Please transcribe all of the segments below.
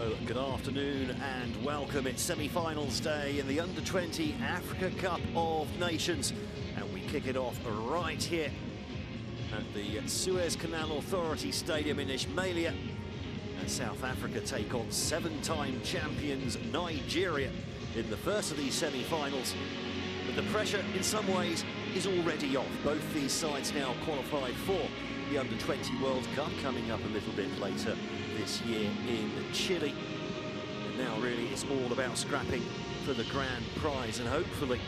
So, good afternoon and welcome. It's semi-finals day in the Under-20 Africa Cup of Nations, and we kick it off right here at the Suez Canal Authority Stadium in Ismailia. And South Africa take on seven-time champions Nigeria in the first of these semi-finals. But the pressure, in some ways, is already off. Both these sides now qualified for the Under-20 World Cup, coming up a little bit later this year in Chile. And now really it's all about scrapping for the grand prize, and hopefully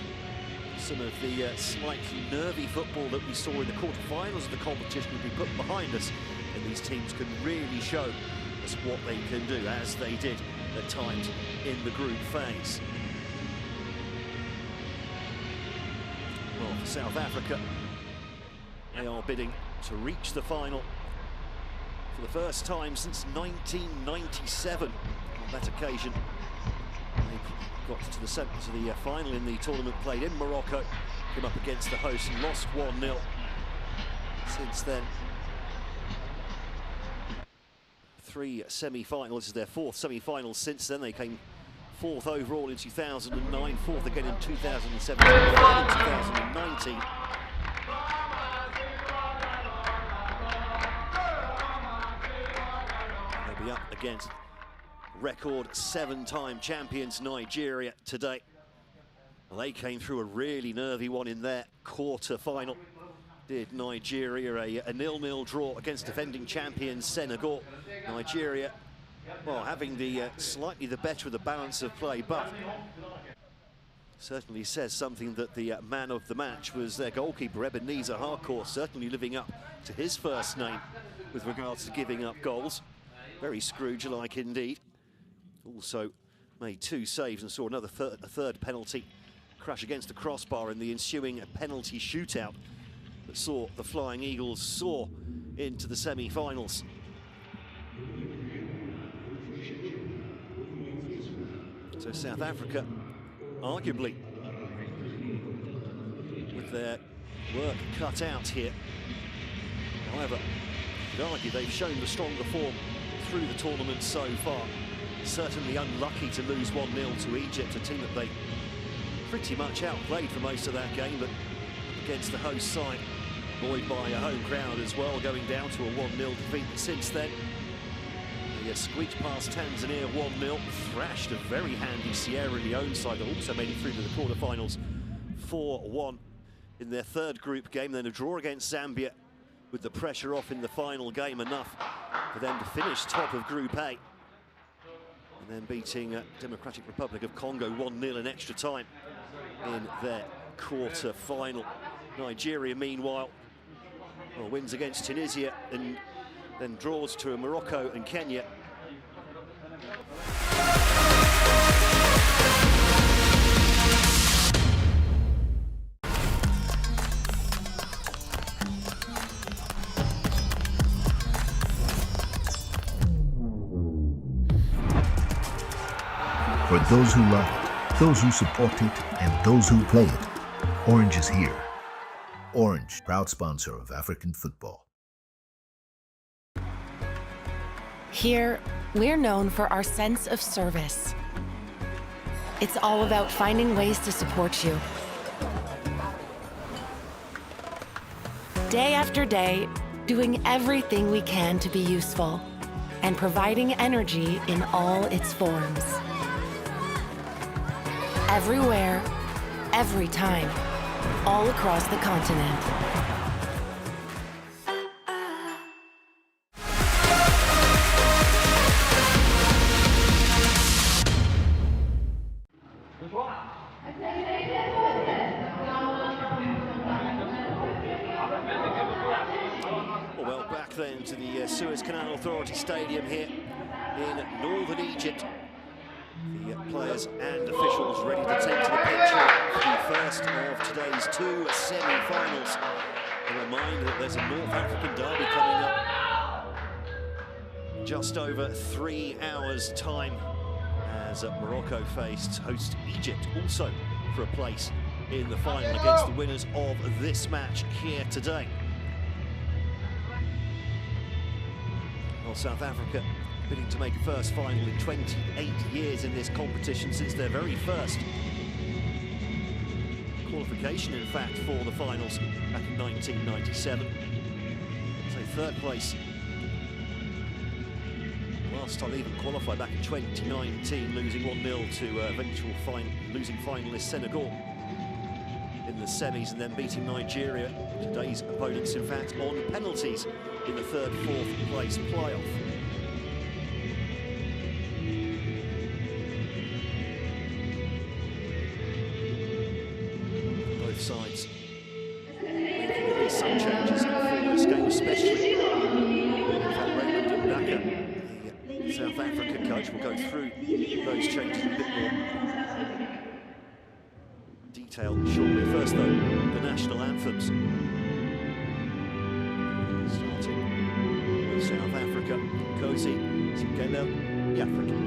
some of the slightly nervy football that we saw in the quarterfinals of the competition will be put behind us, and these teams can really show us what they can do, as they did at times in the group phase. Well, for South Africa, they are bidding to reach the final for the first time since 1997. On that occasion, they got to the final in the tournament played in Morocco, came up against the host and lost 1-0. Since then, 3 semi-finals. This is their 4th semi-final since then. They came 4th overall in 2009, 4th again in 2017, 3rd in 2019. They'll be up against record 7-time champions Nigeria today. Well, they came through a really nervy one in their quarter-final. Did Nigeria a 0-0 draw against defending champions Senegal. Nigeria, well, having the slightly the better of the balance of play, but certainly says something that the man of the match was their goalkeeper, Ebenezer Harcourt, certainly living up to his first name with regards to giving up goals. Very Scrooge-like indeed. Also made 2 saves and saw another third penalty crash against the crossbar in the ensuing penalty shootout that saw the Flying Eagles soar into the semi-finals. So South Africa, arguably, with their work cut out here. However, you could argue they've shown the stronger form through the tournament so far. Certainly unlucky to lose 1-0 to Egypt, a team that they pretty much outplayed for most of that game, but against the host side, buoyed by a home crowd as well, going down to a 1-0 defeat. Since then, they squeaked past Tanzania 1-0, thrashed a very handy Sierra Leone side that also made it through to the quarterfinals 4-1 in their 3rd group game. Then a draw against Zambia with the pressure off in the final game, enough for them to finish top of Group A. And then beating Democratic Republic of Congo 1-0 in extra time in their quarter-final. Nigeria, meanwhile, well, wins against Tunisia and then draws to Morocco and Kenya. For those who love it, those who support it, and those who play it, Orange is here. Orange, proud sponsor of African football. Here, we're known for our sense of service. It's all about finding ways to support you. Day after day, doing everything we can to be useful and providing energy in all its forms. Everywhere, every time, all across the continent. Well, back then to the Suez Canal Authority Stadium here in northern Egypt. The players and officials ready to take to the pitch for the first of today's 2 semi-finals. A reminder that there's a North African derby coming up just over 3 hours' time, as Morocco faced host Egypt, also for a place in the final against the winners of this match here today. Well, South Africa bidding to make a first final in 28 years in this competition since their very first qualification, in fact, for the finals back in 1997. So third place. Last time they even qualified back in 2019, losing 1-0 to eventual losing finalist Senegal in the semis, and then beating Nigeria, today's opponents, in fact, on penalties in the third, fourth place playoff. Both sides making at least some changes for this game, especially. In fact, Raymond Ndaka, the South African coach, will go through those changes in a bit more detail shortly. First, though, the national anthems. Starting with South Africa, Kosi Singelo Yafrika.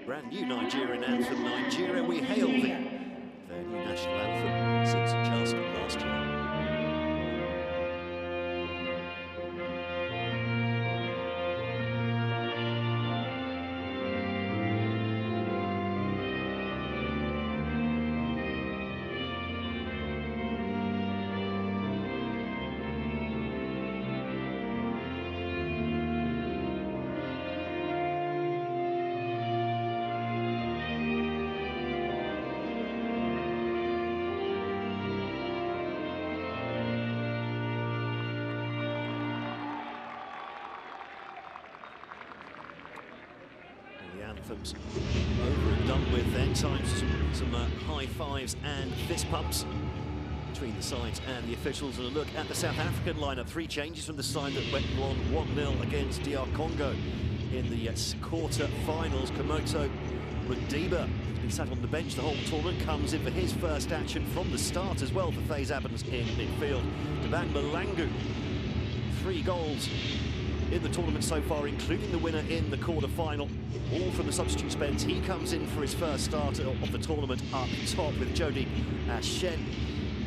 Brand new Nigerian anthem, Nigeria We Hail Thee. Their new national anthem since just last year. Anthems over and done with then. Time some high fives and fist pumps between the sides and the officials. And a look at the South African lineup. 3 changes from the side that went on 1-0 against DR Congo in the quarter-finals. Komoto Radiba, who's been sat on the bench the whole tournament, comes in for his first action from the start as well for FaZe Abans in midfield. Tabang Malangu, 3 goals in the tournament so far, including the winner in the quarter-final, all from the substitute bench. He comes in for his first start of the tournament up top, with Jody Ashen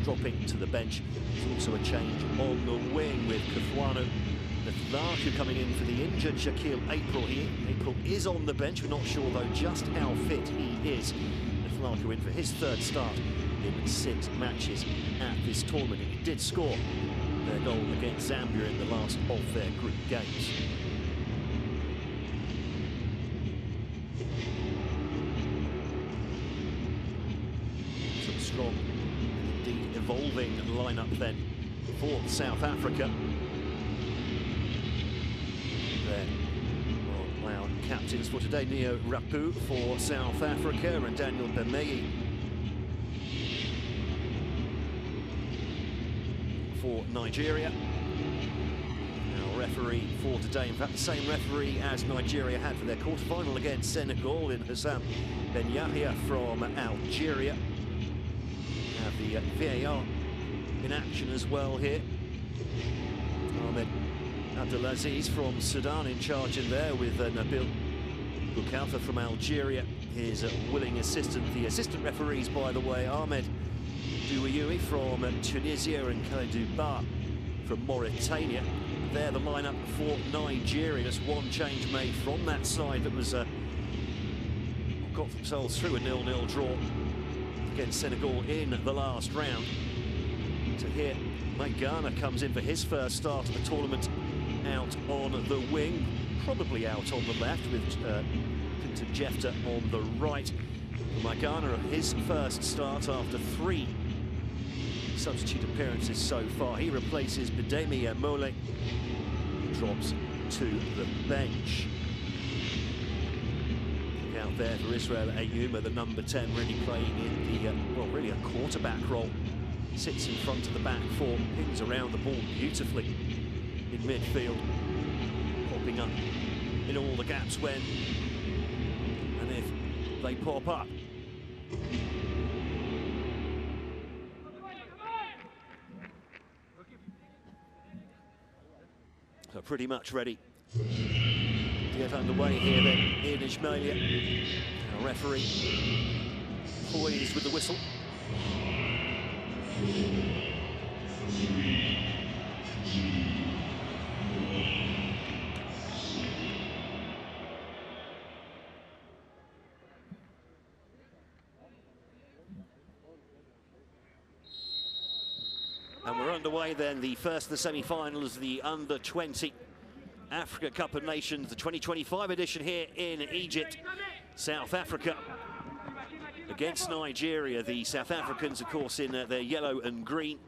dropping to the bench. There's also a change on the wing with Kuthwano Nathlaku coming in for the injured Shaquille April here. April is on the bench. We're not sure, though, just how fit he is. Nathlaku in for his third start in 6 matches at this tournament. He did score their goal against Zambia in the last of their group games. Some strong and indeed evolving lineup then for South Africa. Their captains for today, Neo Rapu for South Africa and Daniel Bemei for Nigeria. Our referee for today, in fact, the same referee as Nigeria had for their quarter-final against Senegal, in Hassam Ben Yahya from Algeria. We have the VAR in action as well here. Ahmed Abdelaziz from Sudan in charge in there, with Nabil Boukalfa from Algeria, his willing assistant. The assistant referees, by the way, Ahmed Douayoui from Tunisia and Kalidou Ba from Mauritania. They're the lineup for Nigeria. Just one change made from that side that was got themselves through a 0-0 draw against Senegal in the last round. So here, Megana comes in for his first start of the tournament out on the wing, probably out on the left with Clinton Jefter on the right. Megana, his first start after 3 substitute appearances so far. He replaces Bidemi Mole, who drops to the bench. Out there for Israel Ayouma, the number 10, really playing in the, well, really a quarterback role. Sits in front of the back four, pings around the ball beautifully in midfield, popping up in all the gaps when and if they pop up. So pretty much ready to get underway here then in Ismailia. Our referee poised with the whistle. And we're underway then, the first of the semi-finals, the Under-20 Africa Cup of Nations, the 2025 edition here in Egypt. South Africa against Nigeria. The South Africans, of course, in their yellow and green.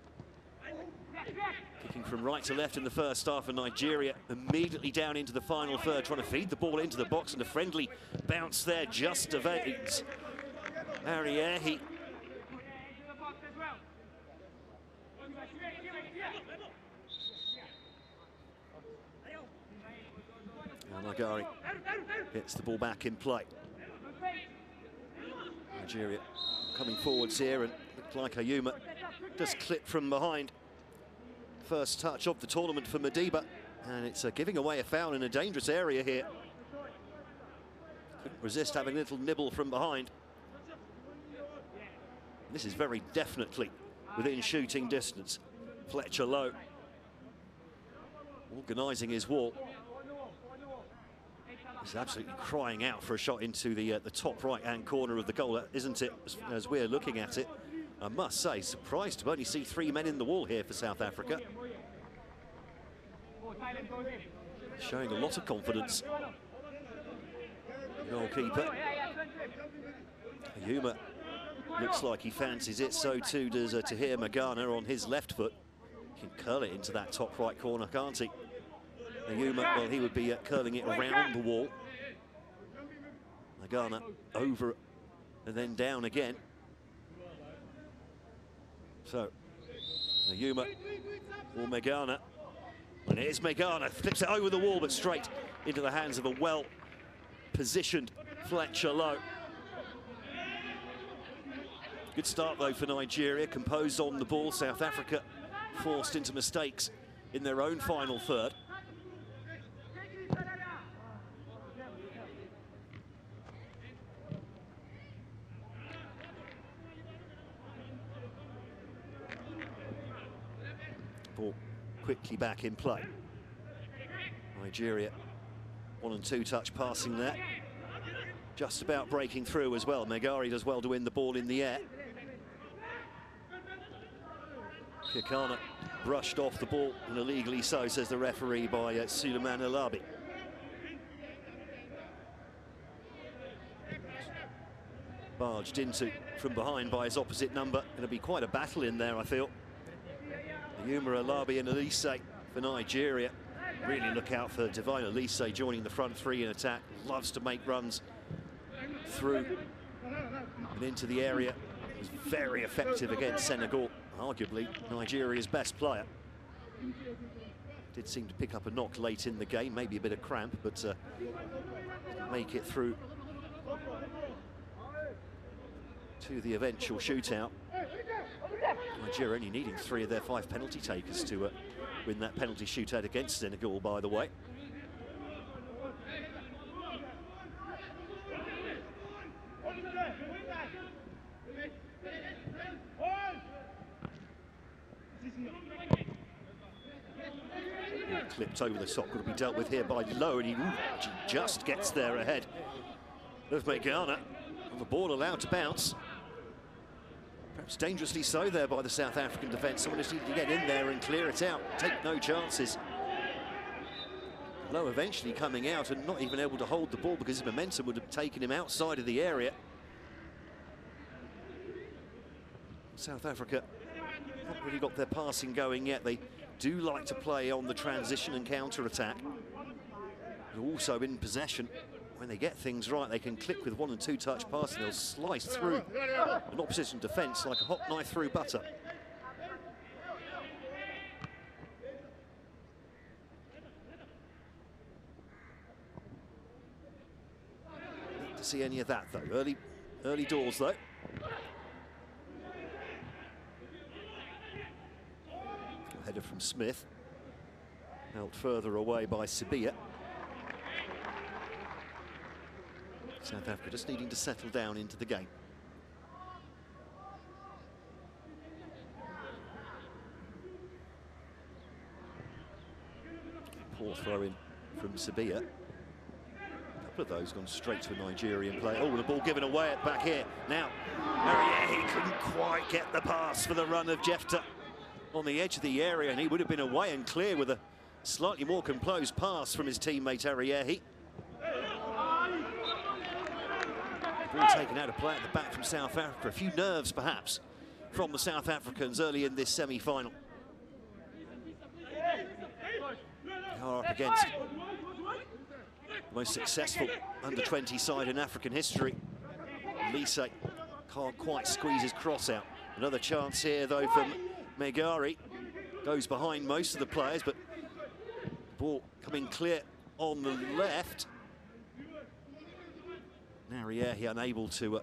Kicking from right to left in the first half, and Nigeria immediately down into the final third, trying to feed the ball into the box, and a friendly bounce there just evades Ariehi. Magari gets the ball back in play. Nigeria coming forwards here, and looked like Ayouma just clipped from behind. First touch of the tournament for Madiba, and it's giving away a foul in a dangerous area here. Couldn't resist having a little nibble from behind. This is very definitely within shooting distance. Fletcher Lowe organising his wall. He's absolutely crying out for a shot into the top right-hand corner of the goal, isn't it, as we're looking at it? I must say, surprised to only see 3 men in the wall here for South Africa. Showing a lot of confidence. Goalkeeper. Ayouma looks like he fancies it, so too does Tahir Magana on his left foot. He can curl it into that top right corner, can't he? Ayouma, well, he would be curling it around the wall. Magana over and then down again. So, Ayouma or Megana. And it is Megana, flips it over the wall, but straight into the hands of a well-positioned Fletcher Lowe. Good start, though, for Nigeria, composed on the ball. South Africa forced into mistakes in their own final third. Ball quickly back in play. Nigeria 1 and 2 touch passing there. Just about breaking through as well. Megari does well to win the ball in the air. Kekana brushed off the ball, and illegally so, says the referee, by Suleiman Alabi. Barged into from behind by his opposite number. Going to be quite a battle in there, I feel. Ayouma, Alabi and Elise for Nigeria. Really look out for Divine Elise joining the front three in attack. Loves to make runs through and into the area. Was very effective against Senegal. Arguably Nigeria's best player. Did seem to pick up a knock late in the game, maybe a bit of cramp, but make it through to the eventual shootout. Nigeria only needing 3 of their 5 penalty takers to win that penalty shootout against Senegal, by the way. Clipped over the top, got to be dealt with here by Lowe, and he just gets there ahead of Megana. The ball allowed to bounce. Perhaps dangerously so there by the South African defence. Someone just needed to get in there and clear it out, take no chances. Lowe eventually coming out and not even able to hold the ball because his momentum would have taken him outside of the area. South Africa not really got their passing going yet. They do like to play on the transition and counter-attack. They're also in possession. When they get things right, they can click with 1- and 2-touch pass and they'll slice through an opposition defence like a hot knife through butter. Not to see any of that though. Early doors though. Header from Smith, out further away by Sibia. South Africa just needing to settle down into the game. Poor throw in from Sibia. A couple of those gone straight to a Nigerian player. Oh, the ball given away at back here. Now, he couldn't quite get the pass for the run of Jefta on the edge of the area, and he would have been away and clear with a slightly more composed pass from his teammate Ariehi. Ball taken out of play at the back from South Africa. A few nerves perhaps from the South Africans early in this semi-final. They are up against the most successful under-20 side in African history. Lise can't quite squeeze his cross out. Another chance here though from Megari. Goes behind most of the players, but ball coming clear on the left. Ariehi unable to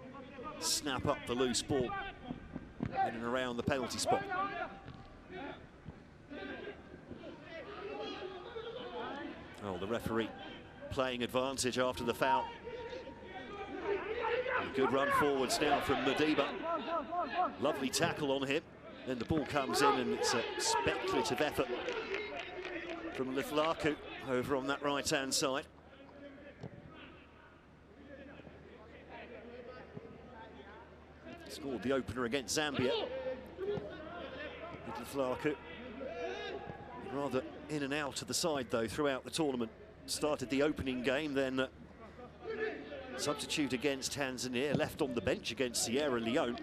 snap up the loose ball in and around the penalty spot. Oh, the referee playing advantage after the foul. A good run forwards now from Madiba. Lovely tackle on him. Then the ball comes in and it's a speculative effort from Lithlaku over on that right-hand side. Scored the opener against Zambia. Lithlaku rather in and out of the side though throughout the tournament. Started the opening game, then substitute against Tanzania, left on the bench against Sierra Leone.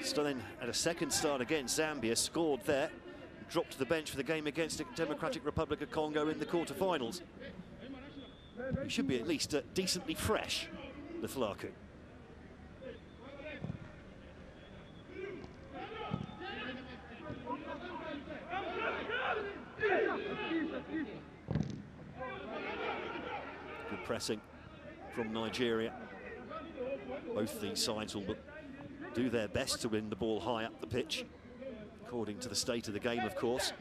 So then at a second start against Zambia, scored there, dropped to the bench for the game against the Democratic Republic of Congo in the quarterfinals. He should be at least decently fresh, Lithlaku. Good pressing from Nigeria. Both these sides will do their best to win the ball high up the pitch, according to the state of the game, of course.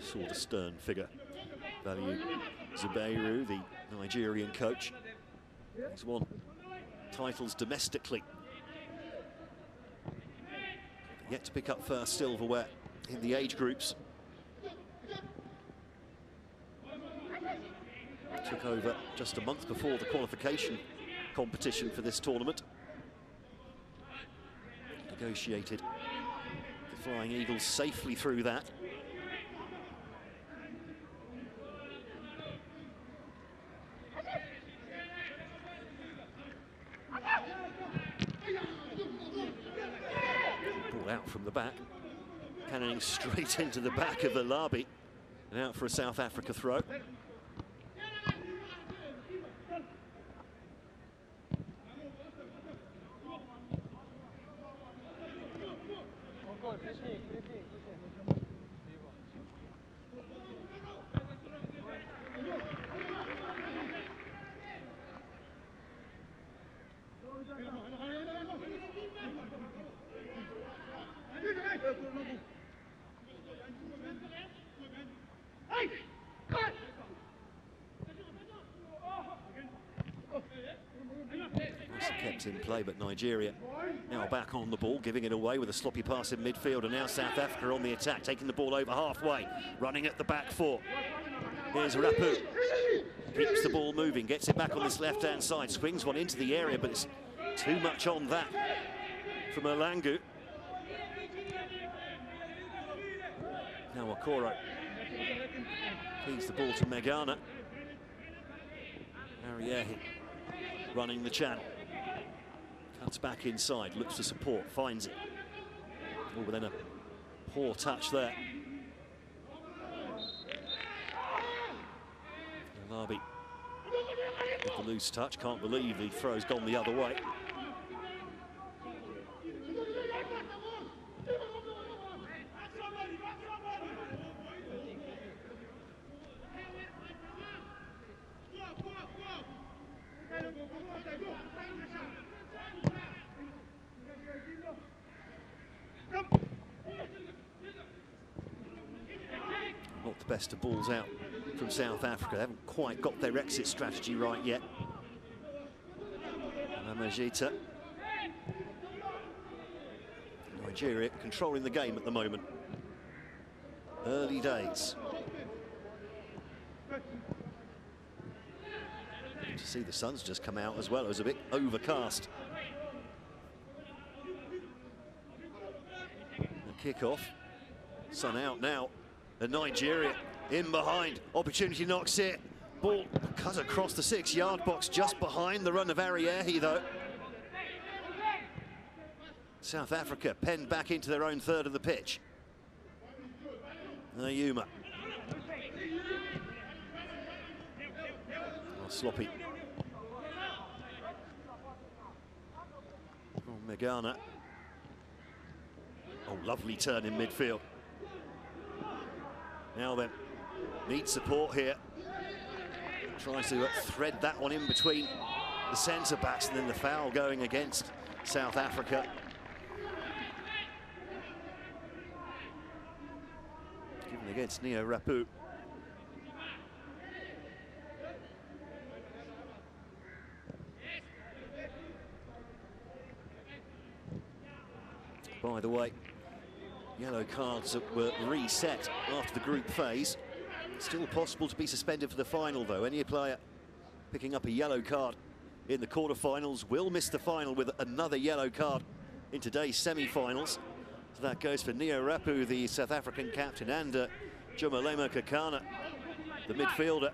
Saw the stern figure value Zubeiru, the Nigerian coach. He's won titles domestically. Yet to pick up first silverware in the age groups. Took over just a month before the qualification competition for this tournament. Negotiated the Flying Eagles safely through that. Out from the back, cannoning straight into the back of Alabi, and out for a South Africa throw. kept in play, but Nigeria now back on the ball, giving it away with a sloppy pass in midfield, and now South Africa on the attack, taking the ball over halfway, running at the back four. Here's Rapu, keeps the ball moving, gets it back on this left-hand side, swings one into the area, but it's too much on that from Erlangu. Now Okoro feeds the ball to Megana. Ariehi running the channel. Cuts back inside, looks for support, finds it. Oh, but then a poor touch there. Alabi with the loose touch, can't believe the throw's gone the other way. Not the best of balls out from South Africa. They haven't quite got their exit strategy right yet. Amajita. Nigeria controlling the game at the moment. Early days. Good to see the sun's just come out as well. It was a bit overcast. The kickoff. Sun out now. And Nigeria in behind. Opportunity knocks it. Ball cut across the 6-yard box, just behind the run of Ariehi, though. South Africa penned back into their own third of the pitch. Ayuma. Oh, sloppy. From Megana. Oh, lovely turn in midfield. Now then, needs support here. Tries to thread that one in between the centre-backs, and then the foul going against South Africa. Given against Neo Rapu. By the way, yellow cards that were reset after the group phase. Still possible to be suspended for the final, though. Any player picking up a yellow card in the quarterfinals will miss the final with another yellow card in today's semi-finals. So that goes for Neo Rapu, the South African captain, and Jumalema Kakana, the midfielder.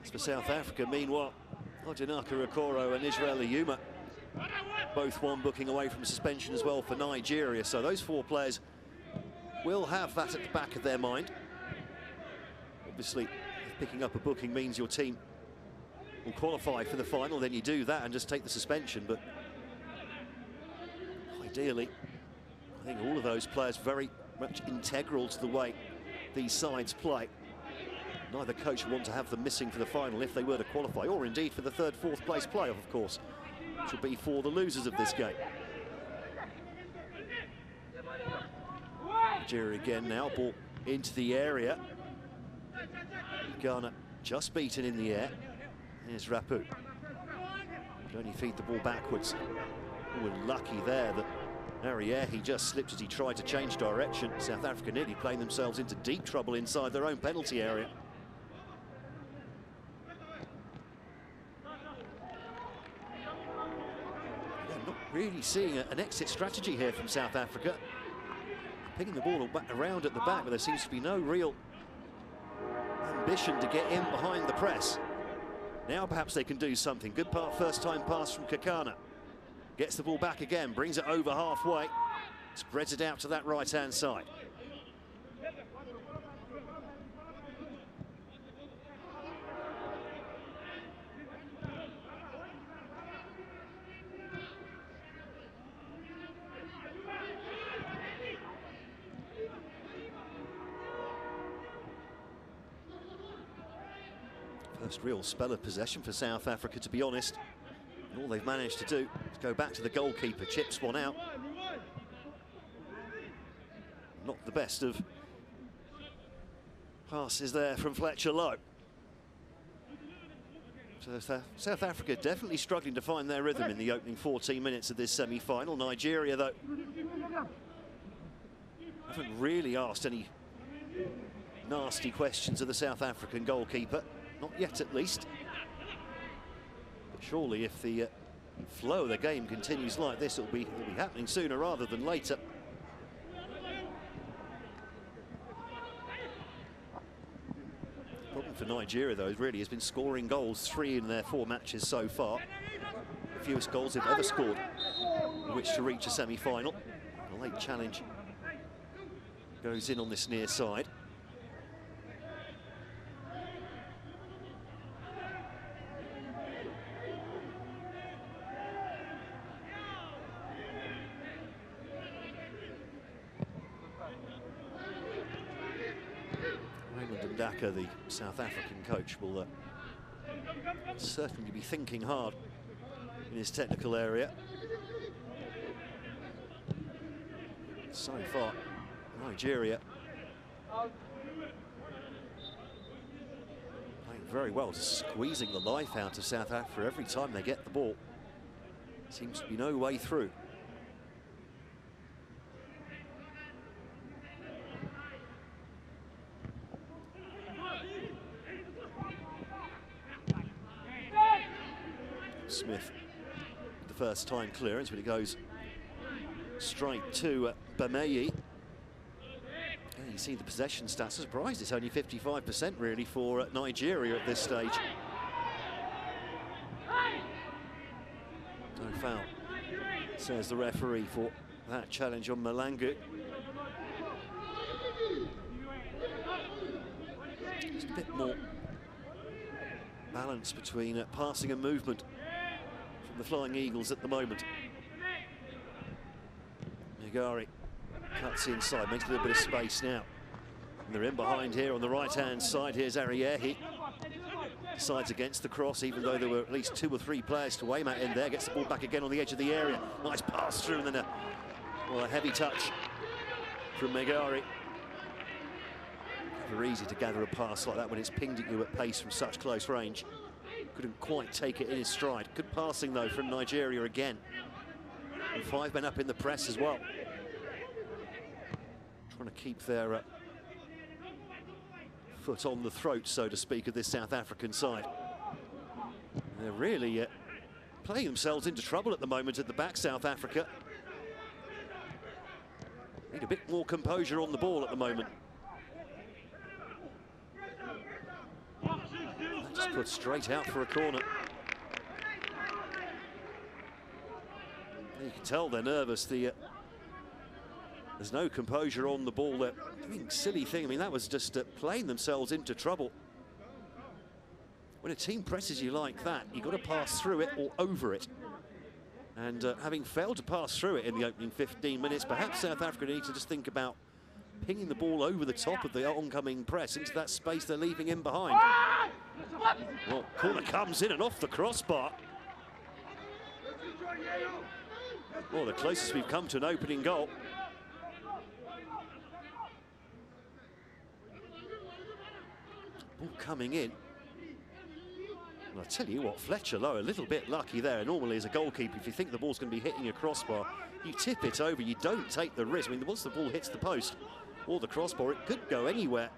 As for South Africa, meanwhile, Odinaka Okoro and Israel Ayuma, both one booking away from suspension as well for Nigeria. So those four players will have that at the back of their mind. Obviously, if picking up a booking means your team will qualify for the final, then you do that and just take the suspension. But ideally, I think all of those players very much integral to the way these sides play. Neither coach would want to have them missing for the final if they were to qualify, or indeed for the third, fourth place playoff, of course, which will be for the losers of this game. Nigeria again now, ball into the area. Ghana just beaten in the air. Here's Rapu. Can only feed the ball backwards. Oh, and lucky there that Ariehi just slipped as he tried to change direction. South Africa nearly playing themselves into deep trouble inside their own penalty area. Yeah, not really seeing an exit strategy here from South Africa. Picking the ball around at the back, but there seems to be no real ambition to get in behind the press. Now perhaps they can do something. Good first time pass from Kakana. Gets the ball back again, brings it over halfway, spreads it out to that right-hand side. First real spell of possession for South Africa, to be honest. And all they've managed to do is go back to the goalkeeper, chips one out. Not the best of passes there from Fletcher Lowe. So South Africa definitely struggling to find their rhythm in the opening 14 minutes of this semi-final. Nigeria, though, haven't really asked any nasty questions of the South African goalkeeper. Not yet, at least. But surely if the flow of the game continues like this, it'll be happening sooner rather than later. The problem for Nigeria, though, really has been scoring goals, 3 in their 4 matches so far. The fewest goals they've ever scored in which to reach a semi-final. A late challenge goes in on this near side. The South African coach will certainly be thinking hard in his technical area. So far, Nigeria playing very well, squeezing the life out of South Africa every time they get the ball. Seems to be no way through. Smith, the first time clearance, but it goes straight to Bameyi. Yeah, you see the possession stats. I'm surprised it's only 55% really for Nigeria at this stage. No foul, says the referee for that challenge on Malangu. Just a bit more balance between passing and movement from the Flying Eagles at the moment. Migari cuts inside, makes a little bit of space now. And they're in behind here on the right-hand side. Here's Ariehi. Decides against the cross, even though there were at least 2 or 3 players to aim at in there. Gets the ball back again on the edge of the area. Nice pass through, and then a heavy touch from Migari. Very easy to gather a pass like that when it's pinged at you at pace from such close range. Couldn't quite take it in his stride. Good passing, though, from Nigeria again. And 5 men up in the press as well. Trying to keep their foot on the throat, so to speak, of this South African side. And they're really playing themselves into trouble at the moment at the back, South Africa. Need a bit more composure on the ball at the moment. Just put straight out for a corner. You can tell they're nervous. There's no composure on the ball. They're doing silly thing. I mean, that was just playing themselves into trouble. When a team presses you like that, you've got to pass through it or over it. And having failed to pass through it in the opening 15 minutes, perhaps South Africa need to just think about pinging the ball over the top of the oncoming press into that space they're leaving in behind. Well, corner comes in and off the crossbar. Well, the closest we've come to an opening goal. Ball coming in. And I tell you what, Fletcher Lowe, a little bit lucky there. Normally, as a goalkeeper, if you think the ball's going to be hitting a crossbar, you tip it over, you don't take the risk. I mean, once the ball hits the post or the crossbar, it could go anywhere.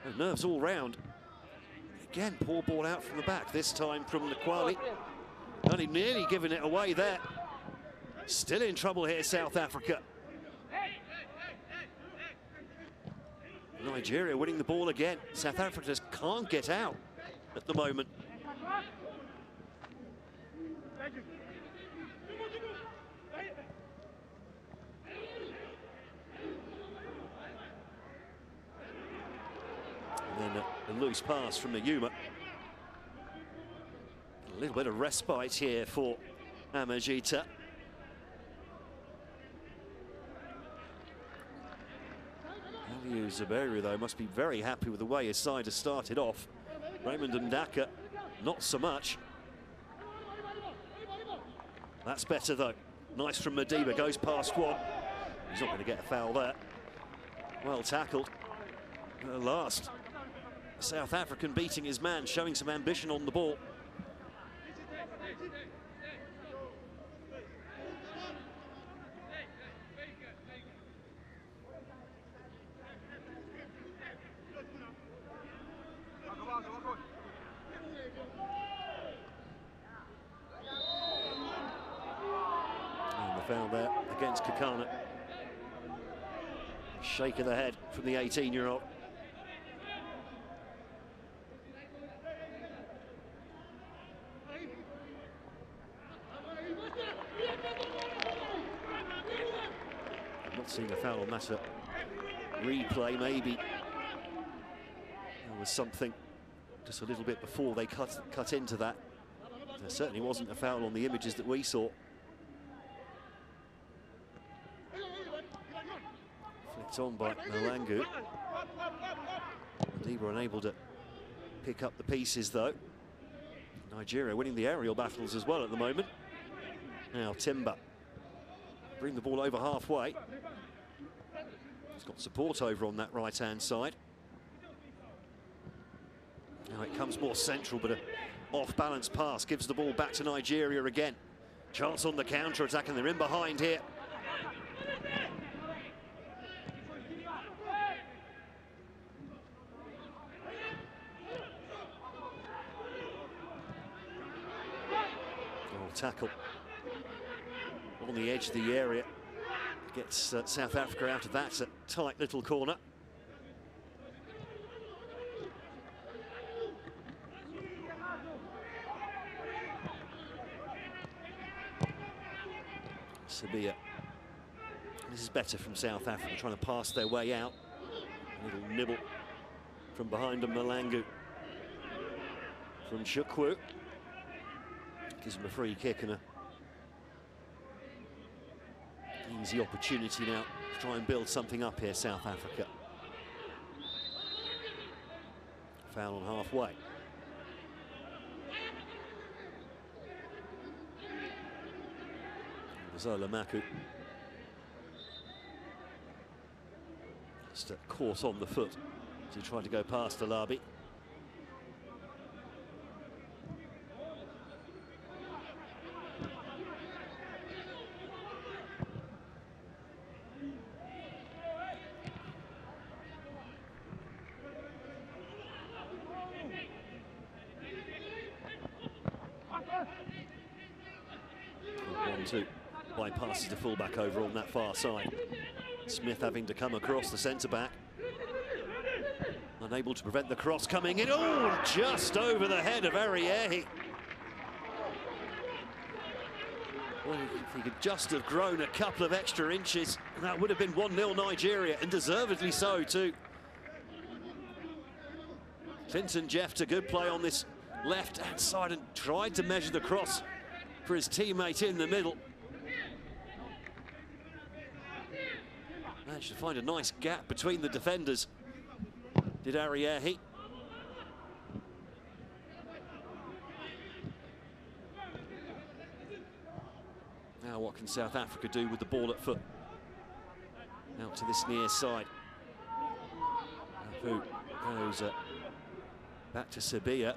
And nerves all round. Again, poor ball out from the back, this time from Nkwali. Only nearly giving it away there. Still in trouble here, South Africa. Nigeria winning the ball again. South Africa just can't get out at the moment. And then a loose pass from Nayuma. A little bit of respite here for Amajita. Aliou Zuberi, though, must be very happy with the way his side has started off. Raymond Ndaka, not so much. That's better, though. Nice from Madiba, goes past one. He's not going to get a foul there. Well tackled. At last, South African beating his man, showing some ambition on the ball. And the foul there against Kakana. Shake of the head from the 18-year-old. I'm not seeing a foul on that replay. Maybe there was something just a little bit before they cut into that. There certainly wasn't a foul on the images that we saw. Flicked on by Malangu. Madiba unable to pick up the pieces though. Nigeria winning the aerial battles as well at the moment. Now Timber bring the ball over halfway. He's got support over on that right-hand side. Now it comes more central, but an off-balance pass gives the ball back to Nigeria again. Chance on the counter-attack, and they're in behind here. Oh, tackle on the edge of the area. Gets South Africa out of that tight little corner. Sabia. This is better from South Africa, trying to pass their way out. A little nibble from behind them, Malangu. From Chukwu. Gives him a free kick and a easy opportunity now to try and build something up here, South Africa. Foul on halfway. Zola Maku. Just caught on the foot as he tried to go past Alabi. One-two. Bypasses the fullback over on that far side. Smith having to come across the centre-back. Unable to prevent the cross coming in. Oh, just over the head of Ariehi. Well, if he could just have grown a couple of extra inches, that would have been 1-0 Nigeria, and deservedly so too. Clinton Jeff, a good play on this left-hand side and tried to measure the cross for his teammate in the middle. Managed to find a nice gap between the defenders, did Ariehi. Now what can South Africa do with the ball at foot? Out to this near side. Who goes back to Sabia.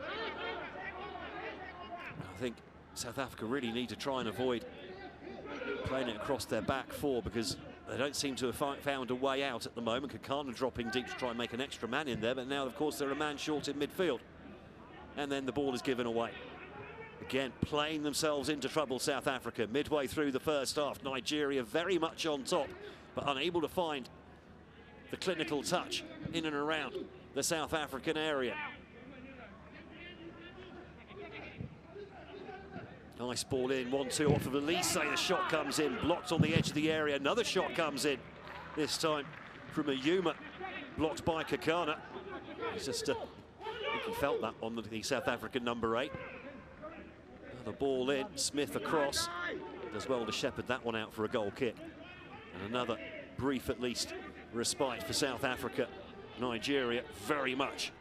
I think South Africa really need to try and avoid playing it across their back four, because they don't seem to have found a way out at the moment. Kakana dropping deep to try and make an extra man in there, but now, of course, they're a man short in midfield. And then the ball is given away. Again, playing themselves into trouble, South Africa. Midway through the first half, Nigeria very much on top, but unable to find the clinical touch in and around the South African area. Nice ball in, 1-2 off of Elise. The shot comes in, blocked on the edge of the area. Another shot comes in, this time from Ayuma, blocked by Kakana. He's just, I think he felt that on the South African number 8. Another ball in, Smith across. Does well to shepherd that one out for a goal kick. And another brief, at least, respite for South Africa. Nigeria very much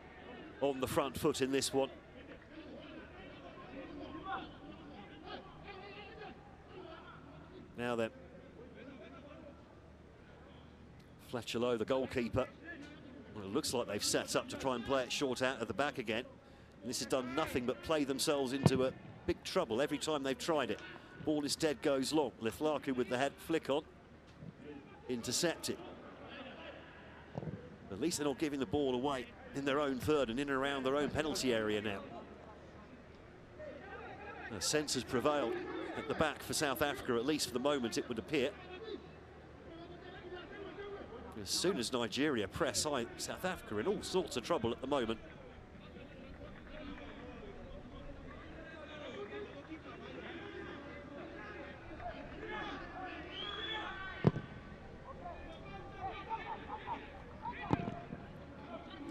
on the front foot in this one. Now then, Fletcher Lowe, the goalkeeper, Well, it looks like they've set up to try and play it short out of the back again. And this has done nothing but play themselves into a big trouble every time they've tried it. Ball instead goes long. Lithlaku with the head flick on. Intercepted. At least they're not giving the ball away in their own third and in and around their own penalty area now. A sense has prevailed at the back for South Africa, at least for the moment, it would appear. As soon as Nigeria press high, South Africa in all sorts of trouble at the moment.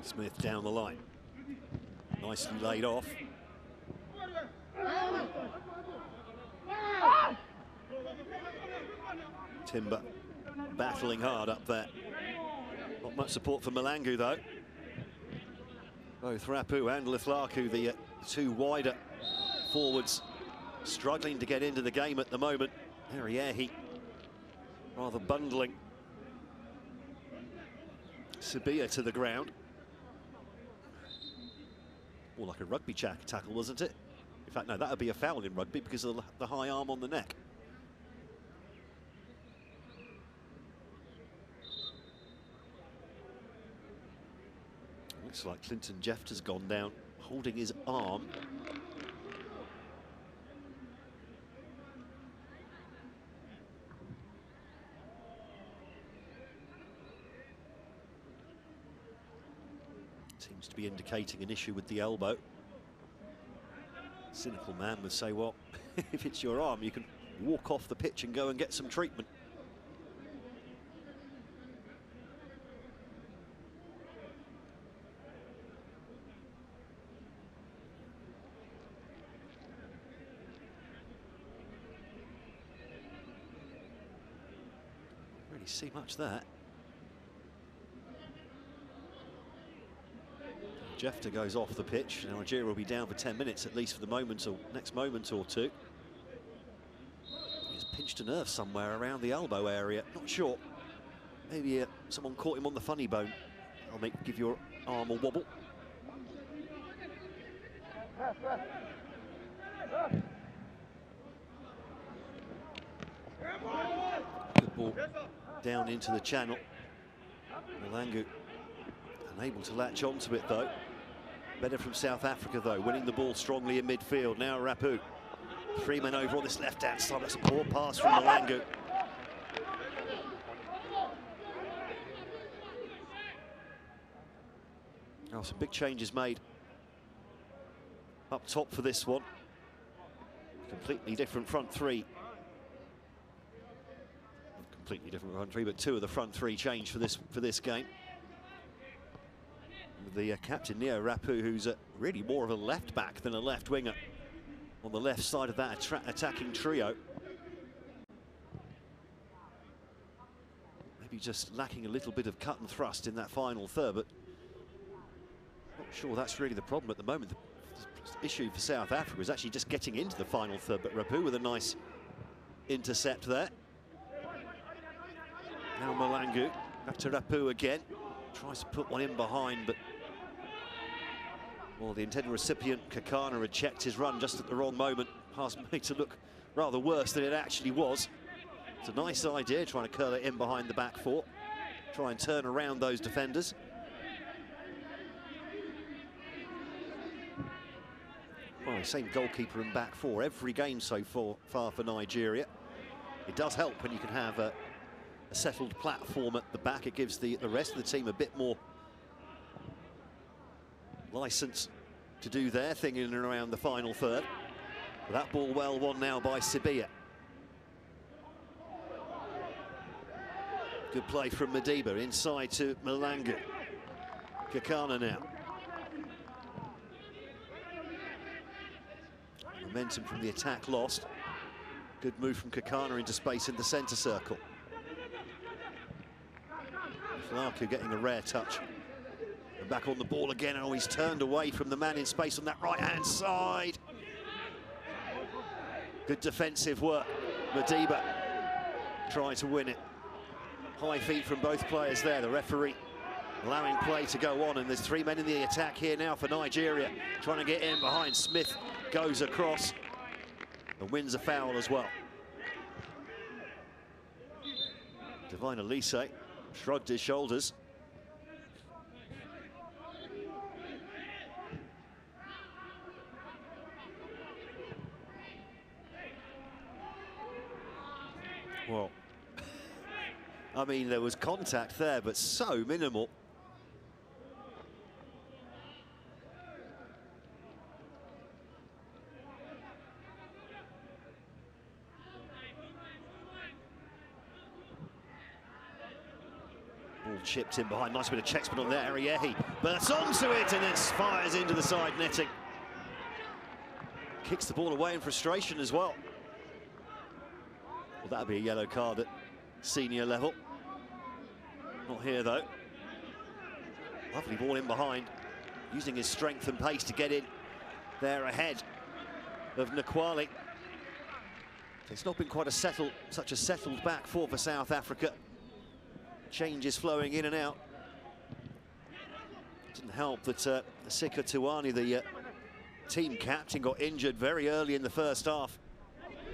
Smith down the line. Nicely laid off. Timber battling hard up there. Not much support for Malangu though. Both Rapu and Lithlaku, the two wider forwards, struggling to get into the game at the moment. Ariehi rather bundling Sabia to the ground. More like a rugby tackle, wasn't it? In fact, no, that would be a foul in rugby because of the high arm on the neck. Looks like Clinton Jeft has gone down, holding his arm. Seems to be indicating an issue with the elbow. Cynical man would say, well, if it's your arm, you can walk off the pitch and go and get some treatment. Really see much there. Jefter goes off the pitch. Nigeria will be down for 10 minutes at least for the moment or next moment or two. He's pinched a nerve somewhere around the elbow area. Not sure. Maybe someone caught him on the funny bone. I'll give your arm a wobble. Good ball down into the channel. Malangu unable to latch onto it though. Better from South Africa though, winning the ball strongly in midfield. Now Rapu. 3 men over on this left-hand side. That's a poor pass from Malangu. Oh, some big changes made up top for this one. Completely different front three. Completely different front three, but two of the front three changed for this game. The captain Neo Rapu, who's really more of a left back than a left winger on the left side of that attacking trio. Maybe just lacking a little bit of cut and thrust in that final third, but not sure that's really the problem at the moment. The issue for South Africa is actually just getting into the final third, but Rapu with a nice intercept there. Now Malangu, back to Rapu again. Tries to put one in behind, but well, the intended recipient, Kakana, had checked his run just at the wrong moment. Pass made to look rather worse than it actually was. It's a nice idea, trying to curl it in behind the back four. Try and turn around those defenders. Well, same goalkeeper and back four every game so far for Nigeria. It does help when you can have a settled platform at the back. It gives the rest of the team a bit more license to do their thing in and around the final third. But that ball well won now by Sabia. Good play from Madiba, inside to Malangu. Kakana now. Momentum from the attack lost. Good move from Kakana into space in the centre circle. Lithlaku getting a rare touch. And back on the ball again. Oh, he's turned away from the man in space on that right-hand side. Good defensive work. Madiba trying to win it. High feet from both players there. The referee allowing play to go on, and there's 3 men in the attack here now for Nigeria, trying to get in behind. Smith goes across and wins a foul as well. Divine Elise shrugged his shoulders. Well, I mean, there was contact there, but so minimal. Ball chipped in behind. Nice bit of check spin on there. Ariehi bursts onto it and then fires into the side netting. Kicks the ball away in frustration as well. Well, that'd be a yellow card at senior level. Not here, though. Lovely ball in behind, using his strength and pace to get in there ahead of Nkwali. It's not been quite such a settled back four for South Africa. Changes flowing in and out. Didn't help that Sika Tuani, the team captain, got injured very early in the first half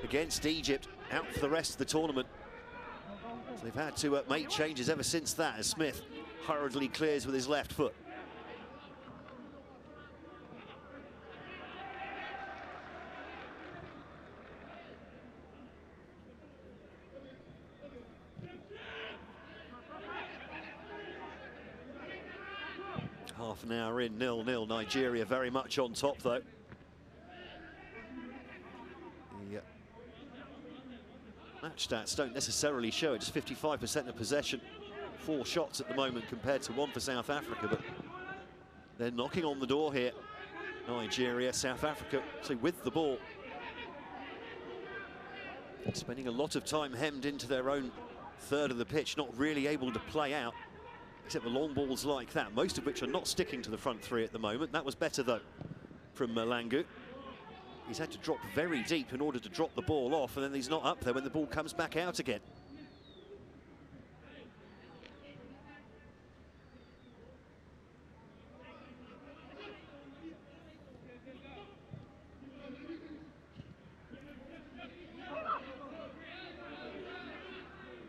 against Egypt, out for the rest of the tournament. So they've had to make changes ever since that, as Smith hurriedly clears with his left foot. Half an hour in, 0-0. Nigeria very much on top, though. The match stats don't necessarily show it. Just 55% of possession, 4 shots at the moment compared to 1 for South Africa, but they're knocking on the door here. Nigeria, South Africa, so with the ball, spending a lot of time hemmed into their own third of the pitch, not really able to play out, except the long balls like that, most of which are not sticking to the front three at the moment. That was better, though, from Malangu. He's had to drop very deep in order to drop the ball off, and then he's not up there when the ball comes back out again.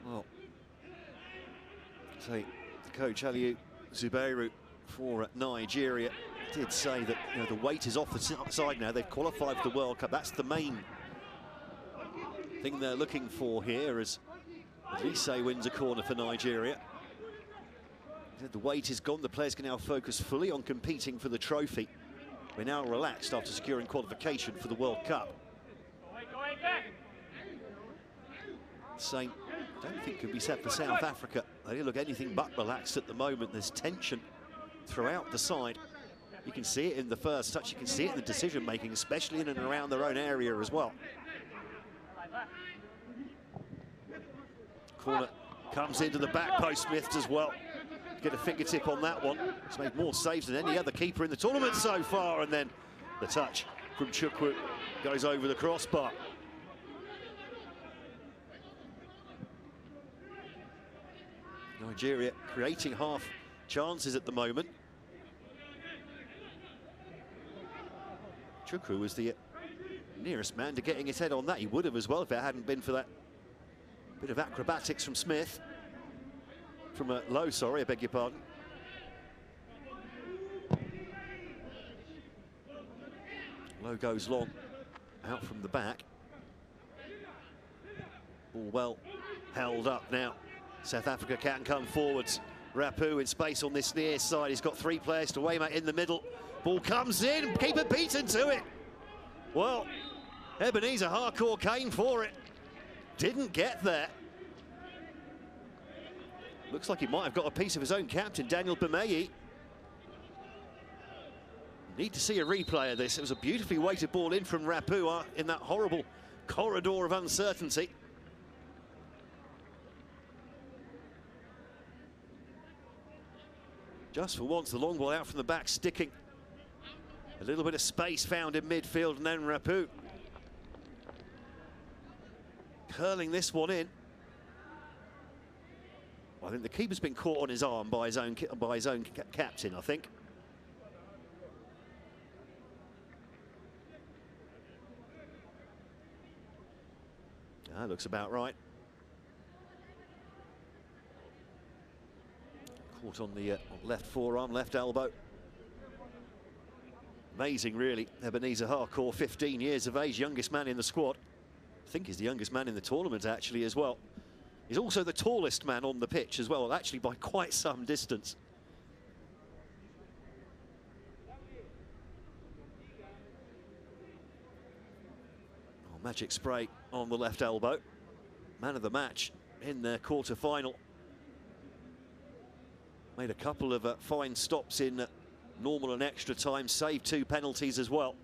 Well, so coach Aliou Zubairu for Nigeria did say that, you know, the weight is off the side now. They've qualified for the World Cup. That's the main thing they're looking for here, as Elise wins a corner for Nigeria. The weight is gone. The players can now focus fully on competing for the trophy. We're now relaxed after securing qualification for the World Cup. Same, I don't think can be said for South Africa. They look anything but relaxed at the moment. There's tension throughout the side. You can see it in the first touch. You can see it in the decision-making, especially in and around their own area as well. Corner comes into the back post. Smith as well. Get a fingertip on that one. He's made more saves than any other keeper in the tournament so far. And then the touch from Chukwu goes over the crossbar. Nigeria creating half chances at the moment. Chukwu was the nearest man to getting his head on that. He would have as well if it hadn't been for that bit of acrobatics from Smith. From Lowe, sorry, I beg your pardon. Lowe goes long, out from the back. All well held up now. South Africa can come forwards. Rapu in space on this near side. He's got 3 players to aim at in the middle. Ball comes in, keeper beaten to it. Well, Ebenezer Harcourt came for it. Didn't get there. Looks like he might have got a piece of his own captain, Daniel Bemeyi. Need to see a replay of this. It was a beautifully weighted ball in from Rapu in that horrible corridor of uncertainty. Just for once, the long ball out from the back, sticking. A little bit of space found in midfield, and then Rapu curling this one in. I think the keeper's been caught on his arm by his own captain, I think. That looks about right. Caught on the left forearm, left elbow. Amazing, really. Ebenezer Harcourt, 15 years of age, youngest man in the squad. I think he's the youngest man in the tournament, actually, as well. He's also the tallest man on the pitch as well, actually by quite some distance. Oh, magic spray on the left elbow. Man of the match in their quarter-final. Made a couple of fine stops in normal and extra time, saved 2 penalties as well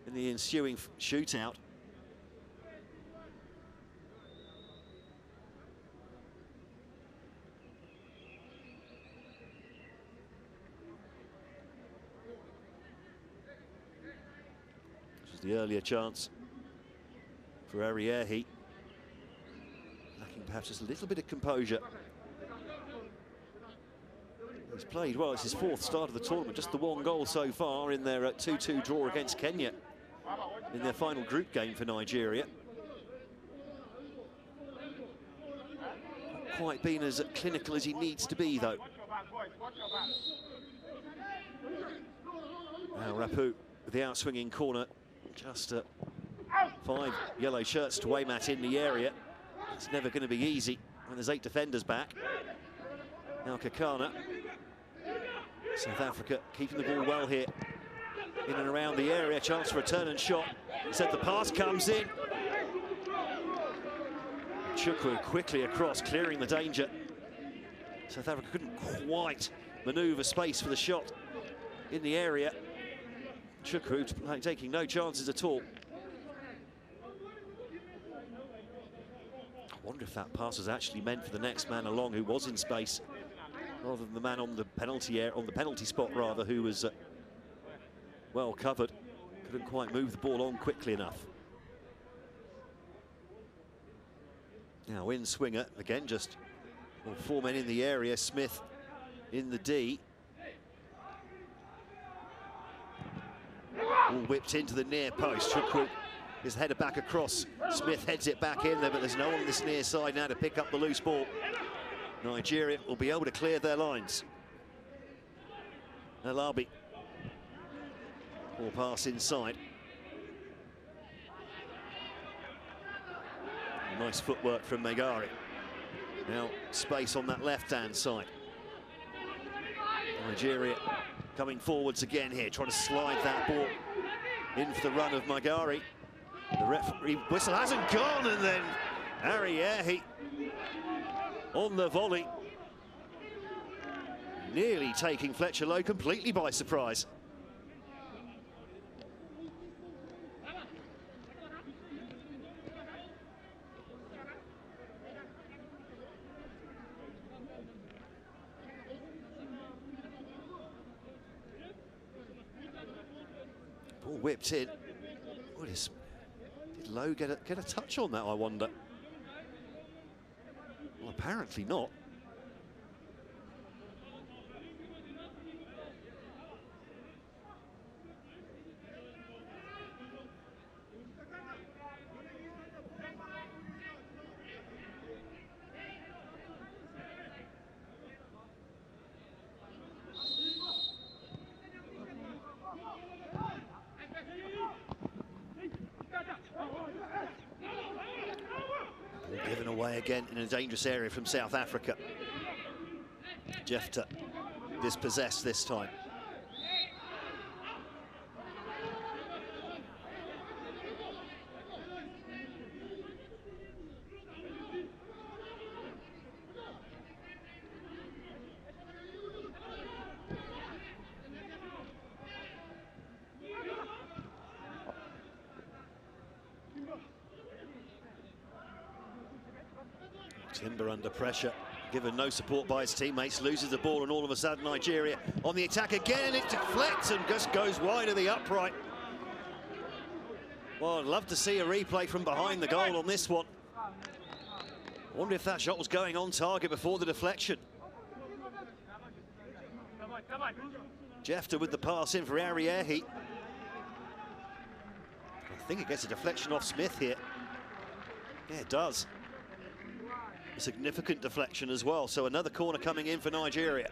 in the ensuing shootout. This was the earlier chance for Ariehi. Lacking perhaps just a little bit of composure. He's played well. It's his 4th start of the tournament, just the 1 goal so far in their 2-2 draw against Kenya in their final group game for Nigeria. Not quite been as clinical as he needs to be, though. Now Rapu with the outswinging corner. Just 5 yellow shirts to aim at in the area. It's never going to be easy when there's 8 defenders back. Now Kakana. South Africa keeping the ball well here. In and around the area. Chance for a turn and shot. Instead the pass comes in. Chukwu quickly across, clearing the danger. South Africa couldn't quite manoeuvre space for the shot in the area. Chukwu taking no chances at all. I wonder if that pass was actually meant for the next man along, who was in space, rather than the man on the penalty spot rather, who was well covered. Couldn't quite move the ball on quickly enough. Now in swinger again, just 4 men in the area. Smith in the D. All whipped into the near post. Chukwu is headed back across. Smith heads it back in there, but there's no one on this near side now to pick up the loose ball. Nigeria will be able to clear their lines. Alabi. Ball pass inside. Nice footwork from Megari. Now space on that left-hand side. Nigeria coming forwards again here, trying to slide that ball in for the run of Megari. The referee whistle hasn't gone, and then Ariehi on the volley. Nearly taking Fletcher Lowe completely by surprise. Ball whipped in. What is? Did Lowe get a touch on that, I wonder? Well, apparently not. Given away again in a dangerous area from South Africa. Jefta dispossessed this time. Timber under pressure, given no support by his teammates, loses the ball, and all of a sudden Nigeria on the attack again, and it deflects and just goes wide of the upright. Well, I'd love to see a replay from behind the goal on this one. Wonder if that shot was going on target before the deflection. Jefter with the pass in for Ariehi. I think it gets a deflection off Smith here. Yeah, it does. A significant deflection as well, so another corner coming in for Nigeria.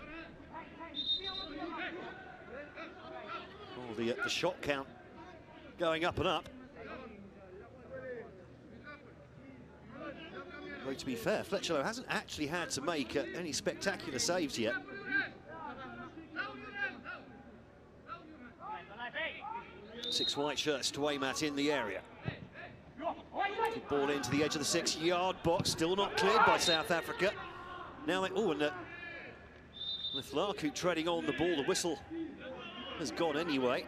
Oh, the shot count going up and up. Well, to be fair, Fletcher hasn't actually had to make any spectacular saves yet. Six white shirts to Aymat in the area. Good ball into the edge of the 6-yard box, still not cleared by South Africa. Now, Lithlarku treading on the ball, the whistle has gone anyway.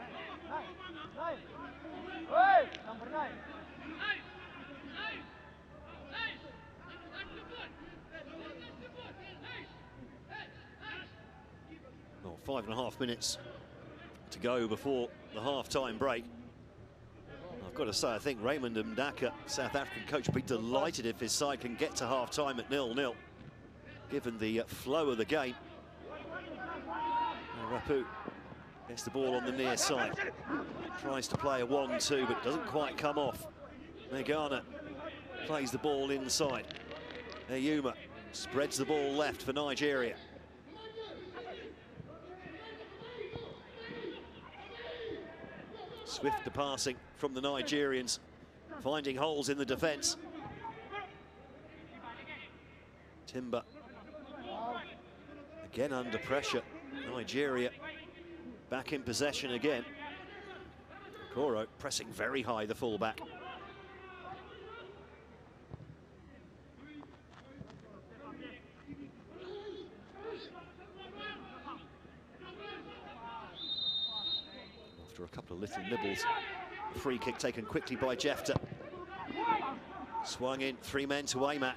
Well, 5.5 minutes to go before the half-time break. I've got to say, I think Raymond Mdaka, South African coach, would be delighted if his side can get to half-time at 0-0, given the flow of the game. Rapu gets the ball on the near side, tries to play a 1-2, but doesn't quite come off. Megana plays the ball inside. Eyuma spreads the ball left for Nigeria. Swifter passing from the Nigerians, finding holes in the defence. Timber again under pressure. Nigeria back in possession again. Koro pressing very high, the fullback. After a couple of little nibbles, free kick taken quickly by Jefter. Swung in, 3 men to Aymat.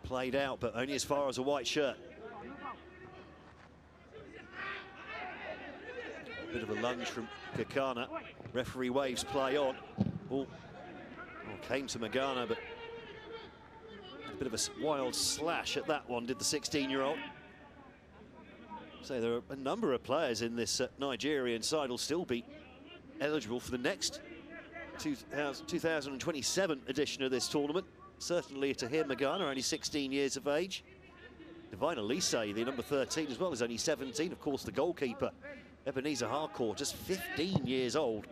Played out, but only as far as a white shirt. Bit of a lunge from Kakana. Referee waves play on. Ball came to Magana, but a bit of a wild slash at that one, did the 16-year-old. So there are a number of players in this Nigerian side will still be eligible for the next 2027 edition of this tournament. Certainly Tahir Magana, only 16 years of age. Divine Elise, the number 13 as well, is only 17. Of course, the goalkeeper, Ebenezer Harcourt, just 15 years old.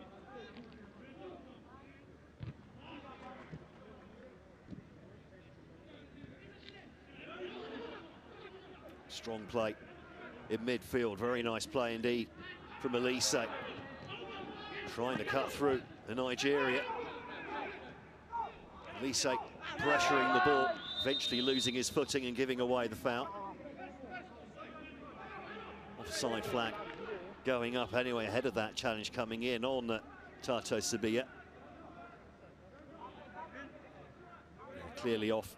Strong play in midfield, very nice play indeed from Elise. Trying to cut through the Nigeria. Elise pressuring the ball, eventually losing his footing and giving away the foul. Offside flag going up anyway ahead of that challenge coming in on Tato Sabia. Clearly off.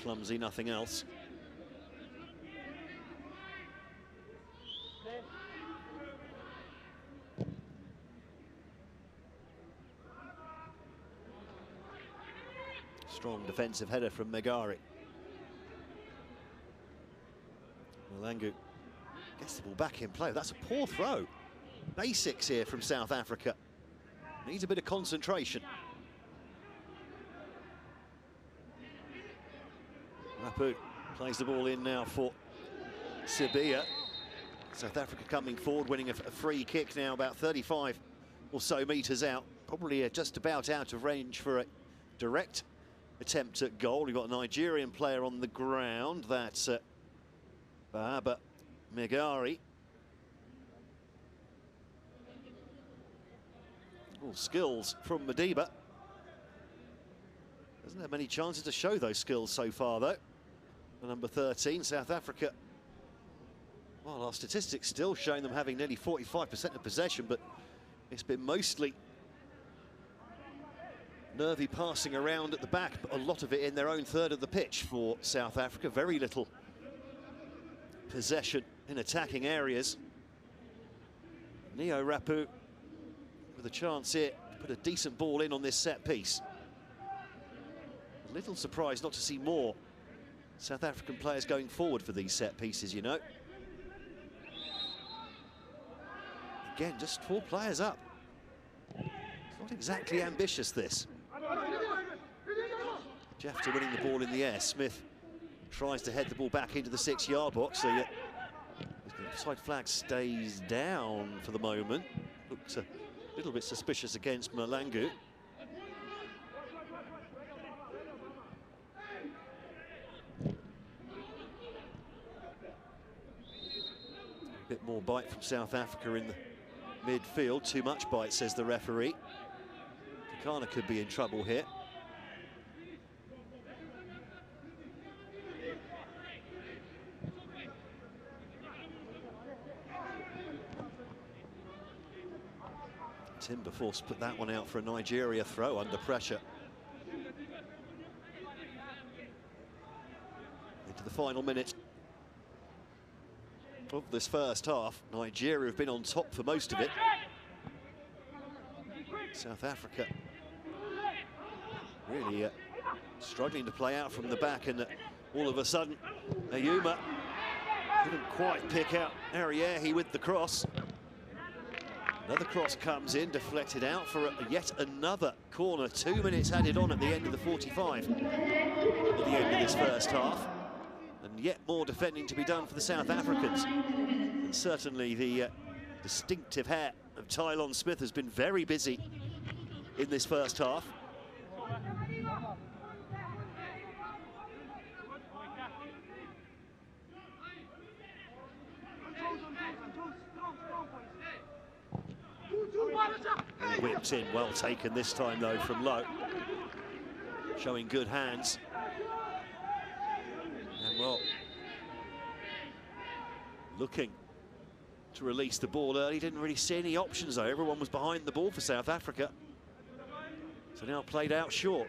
Clumsy, nothing else. Strong defensive header from Megari. Malangu gets the ball back in play. That's a poor throw. Basics here from South Africa. Needs a bit of concentration. Rapu plays the ball in now for Sabia. South Africa coming forward, winning a free kick now about 35 or so metres out. Probably just about out of range for a direct attempt at goal. We've got a Nigerian player on the ground. That's Bahaba Megari. All skills from Madiba. Doesn't have many chances to show those skills so far, though. The number 13, South Africa. Well, our statistics still showing them having nearly 45% of possession, but it's been mostly nervy passing around at the back, but a lot of it in their own third of the pitch for South Africa. Very little possession in attacking areas. Neo Rapu with a chance here to put a decent ball in on this set piece. A little surprised not to see more South African players going forward for these set pieces, you know. Again, just 4 players up. It's not exactly ambitious, this. Jeffter winning the ball in the air. Smith tries to head the ball back into the 6-yard box. So the offside flag stays down for the moment. Looks a little bit suspicious against Malangu. A bit more bite from South Africa in the midfield. Too much bite, says the referee. Takana could be in trouble here. Timberforce put that one out for a Nigeria throw under pressure. Into the final minute of this first half. Nigeria have been on top for most of it. South Africa really struggling to play out from the back, and all of a sudden Ayuma couldn't quite pick out Ariehi with the cross. Another cross comes in, deflected out for yet another corner. 2 minutes added on at the end of the 45 at the end of this first half. And yet more defending to be done for the South Africans. And certainly the distinctive hair of Tylon Smith has been very busy in this first half. And whipped in, well taken this time though from Lowe. Showing good hands. And well, looking to release the ball early. Didn't really see any options though. Everyone was behind the ball for South Africa. So now played out short.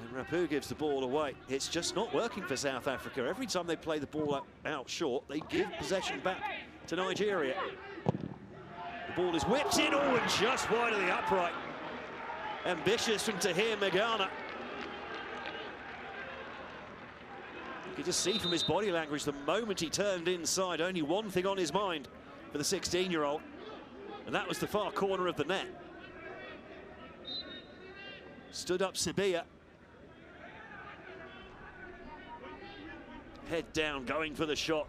And Rapu gives the ball away. It's just not working for South Africa. Every time they play the ball out short, they give possession back to Nigeria. The ball is whipped in, and just wide of the upright. Ambitious from Tahir Megana. You could just see from his body language the moment he turned inside, only one thing on his mind for the 16-year-old, and that was the far corner of the net. Stood up Sibiya. Head down, going for the shot.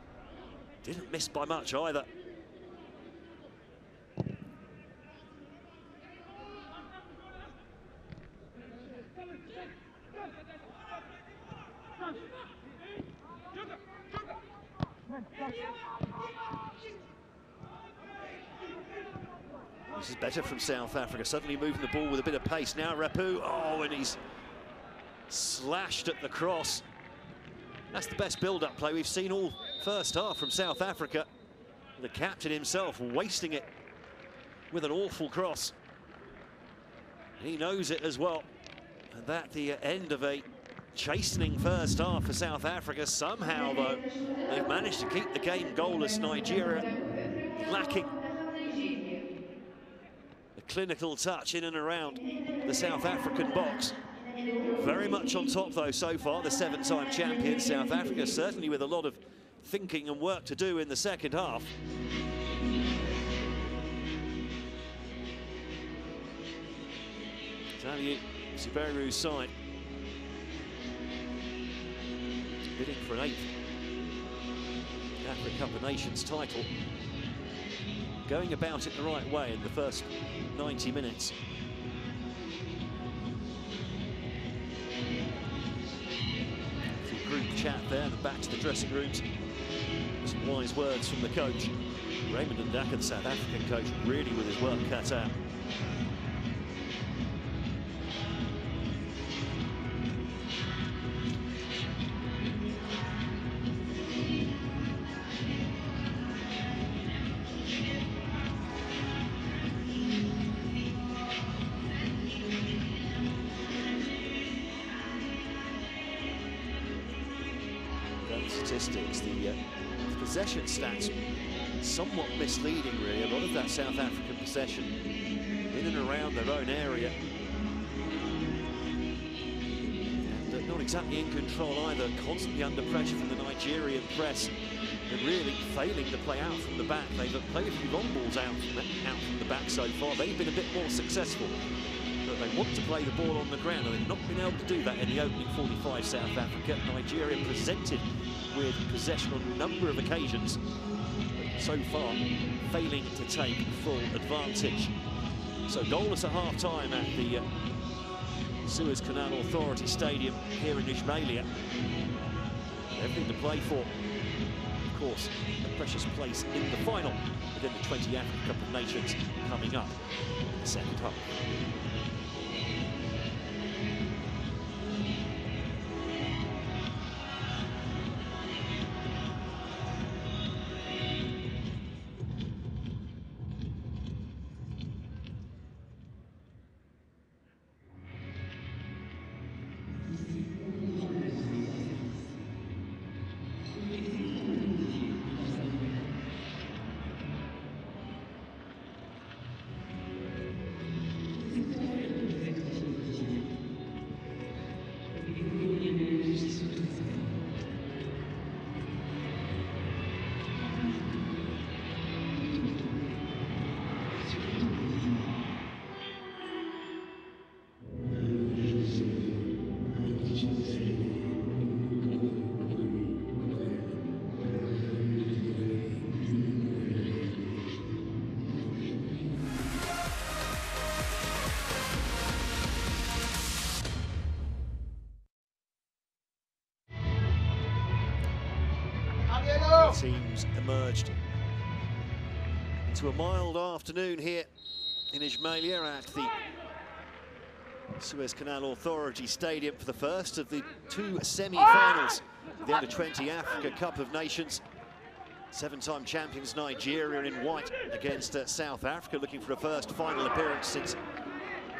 Didn't miss by much either. This is better from South Africa, suddenly moving the ball with a bit of pace. Now Rapu, oh, and he's slashed at the cross. That's the best build-up play we've seen all first half from South Africa. The captain himself wasting it with an awful cross. He knows it as well. And that the end of a chastening first half for South Africa. Somehow, though, they've managed to keep the game goalless. Nigeria lacking the clinical touch in and around the South African box. Very much on top, though, so far, the 7-time champion South Africa, certainly with a lot of thinking and work to do in the second half. Taliu Siberu's side bidding for an 8th Africa Cup of Nations title. Going about it the right way in the first 90 minutes. Group chat there and back to the dressing rooms. Some wise words from the coach. Raymond Ndaka, the South African coach, really with his work cut out. statistics. The possession stats somewhat misleading, really. A lot of that South African possession in and around their own area. And not exactly in control either, constantly under pressure from the Nigerian press. They're really failing to play out from the back. They've played a few long balls out from the back so far. They've been a bit more successful. But they want to play the ball on the ground, and they've not been able to do that in the opening 45. South Africa. Nigeria presented with possession on a number of occasions, but so far failing to take full advantage. So goalless at half-time at the Suez Canal Authority Stadium here in Ismailia. Everything to play for. Of course, a precious place in the final within the 20 African Cup of Nations coming up in the second half. Teams emerged into a mild afternoon here in Ismailia at the Suez Canal Authority Stadium for the first of the two semi-finals of the Under-20 Africa Cup of Nations. Seven-time champions Nigeria in white against South Africa, looking for a first final appearance since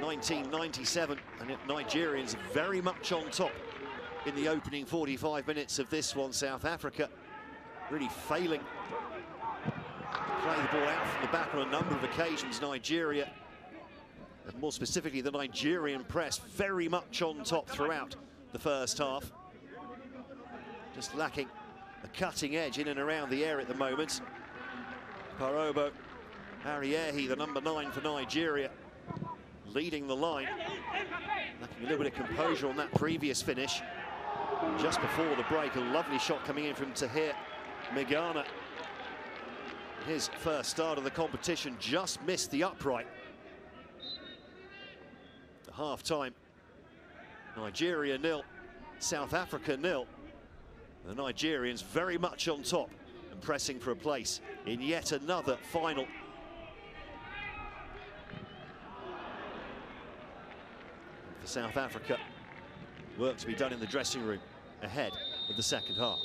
1997, and Nigerians very much on top in the opening 45 minutes of this one. South Africa really failing to play the ball out from the back on a number of occasions. Nigeria, and more specifically the Nigerian press, very much on top throughout the first half. Just lacking a cutting edge in and around the air at the moment. Parobo Ariehi, the number 9 for Nigeria, leading the line. Lacking a little bit of composure on that previous finish. Just before the break, a lovely shot coming in from Tahir Megana. His first start of the competition just missed the upright. At half-time, Nigeria 0, South Africa 0. The Nigerians very much on top and pressing for a place in yet another final. For South Africa, work to be done in the dressing room ahead of the second half.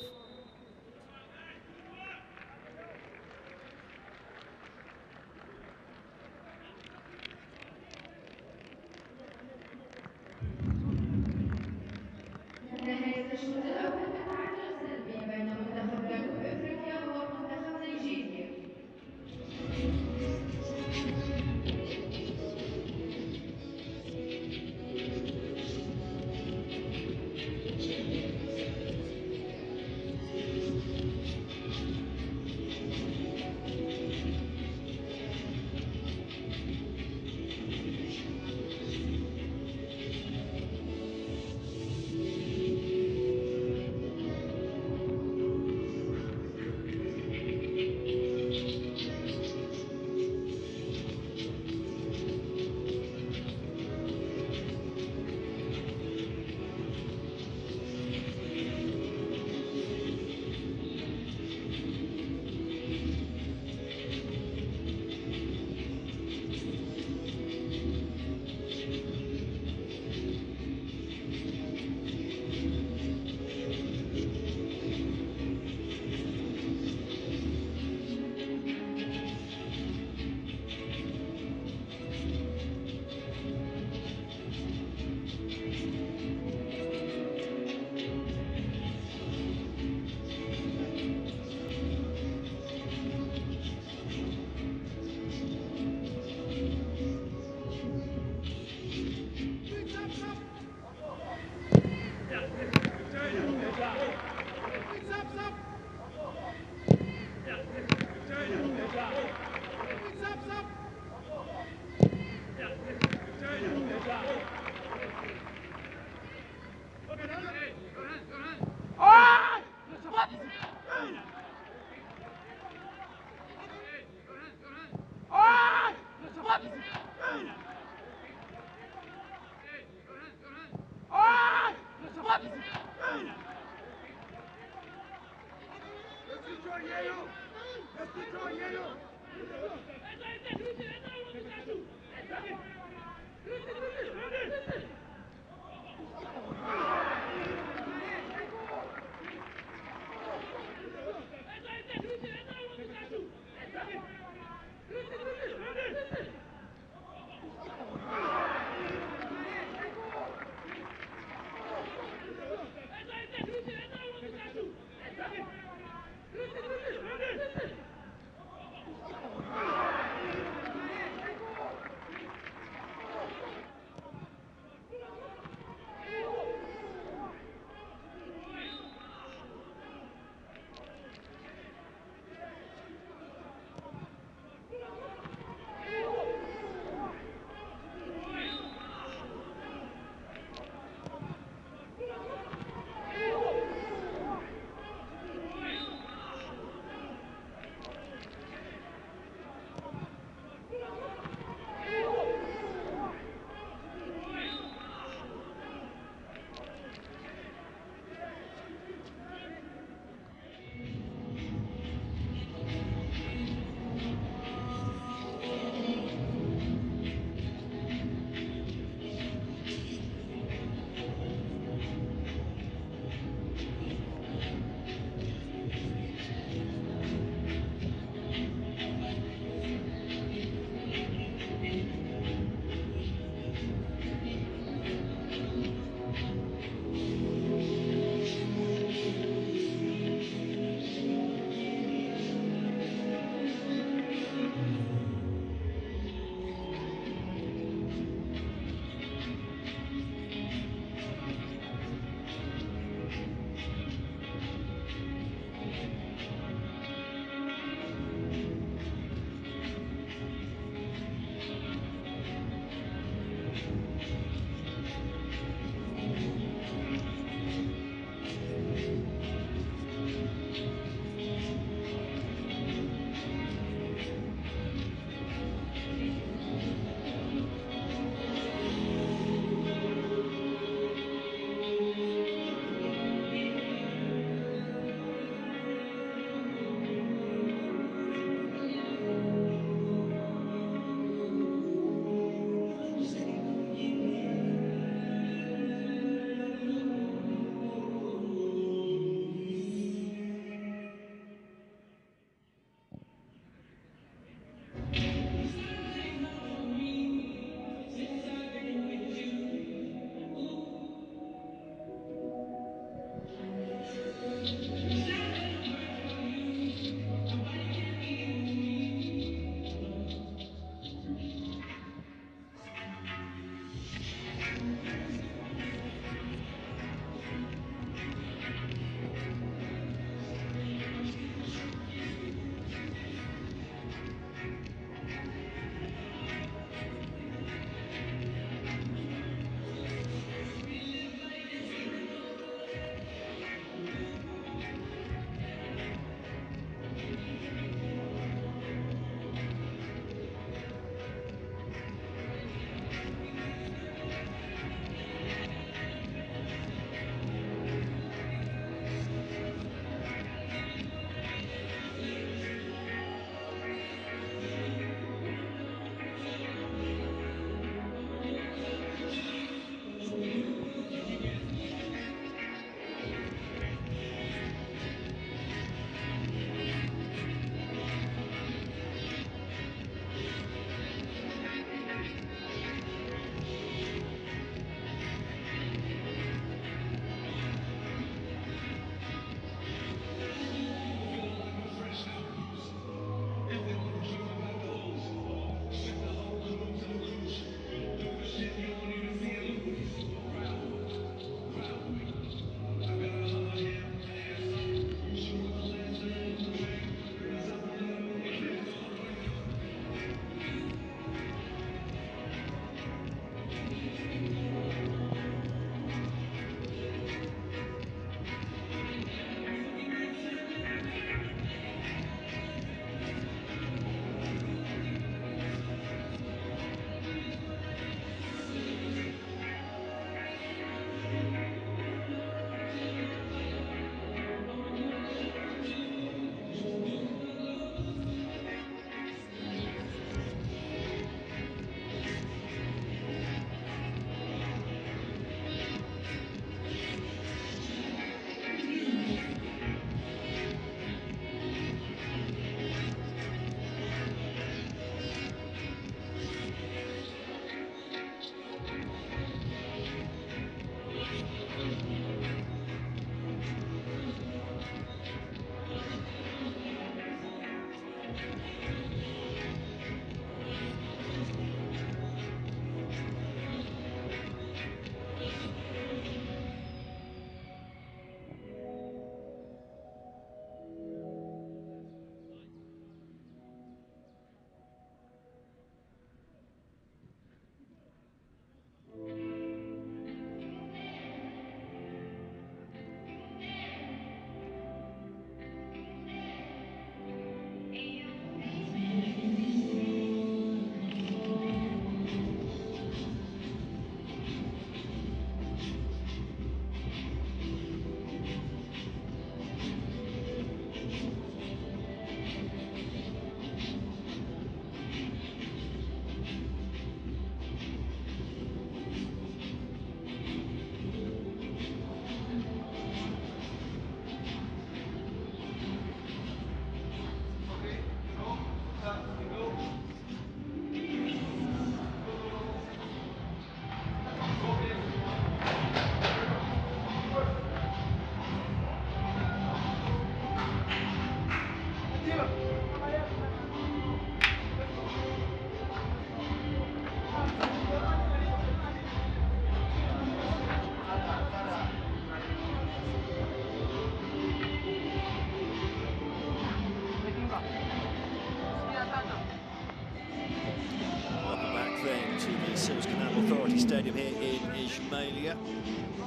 U-20 stadium here in Ismailia.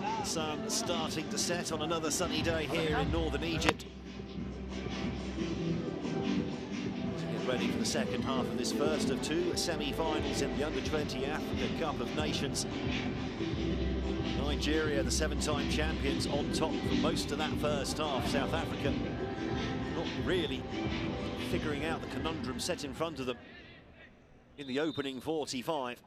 The sun starting to set on another sunny day here in northern Egypt. To get ready for the second half of this first of two semi-finals in the Under-20 Africa Cup of Nations. Nigeria, the 7-time champions, on top for most of that first half. South Africa not really figuring out the conundrum set in front of them in the opening 45.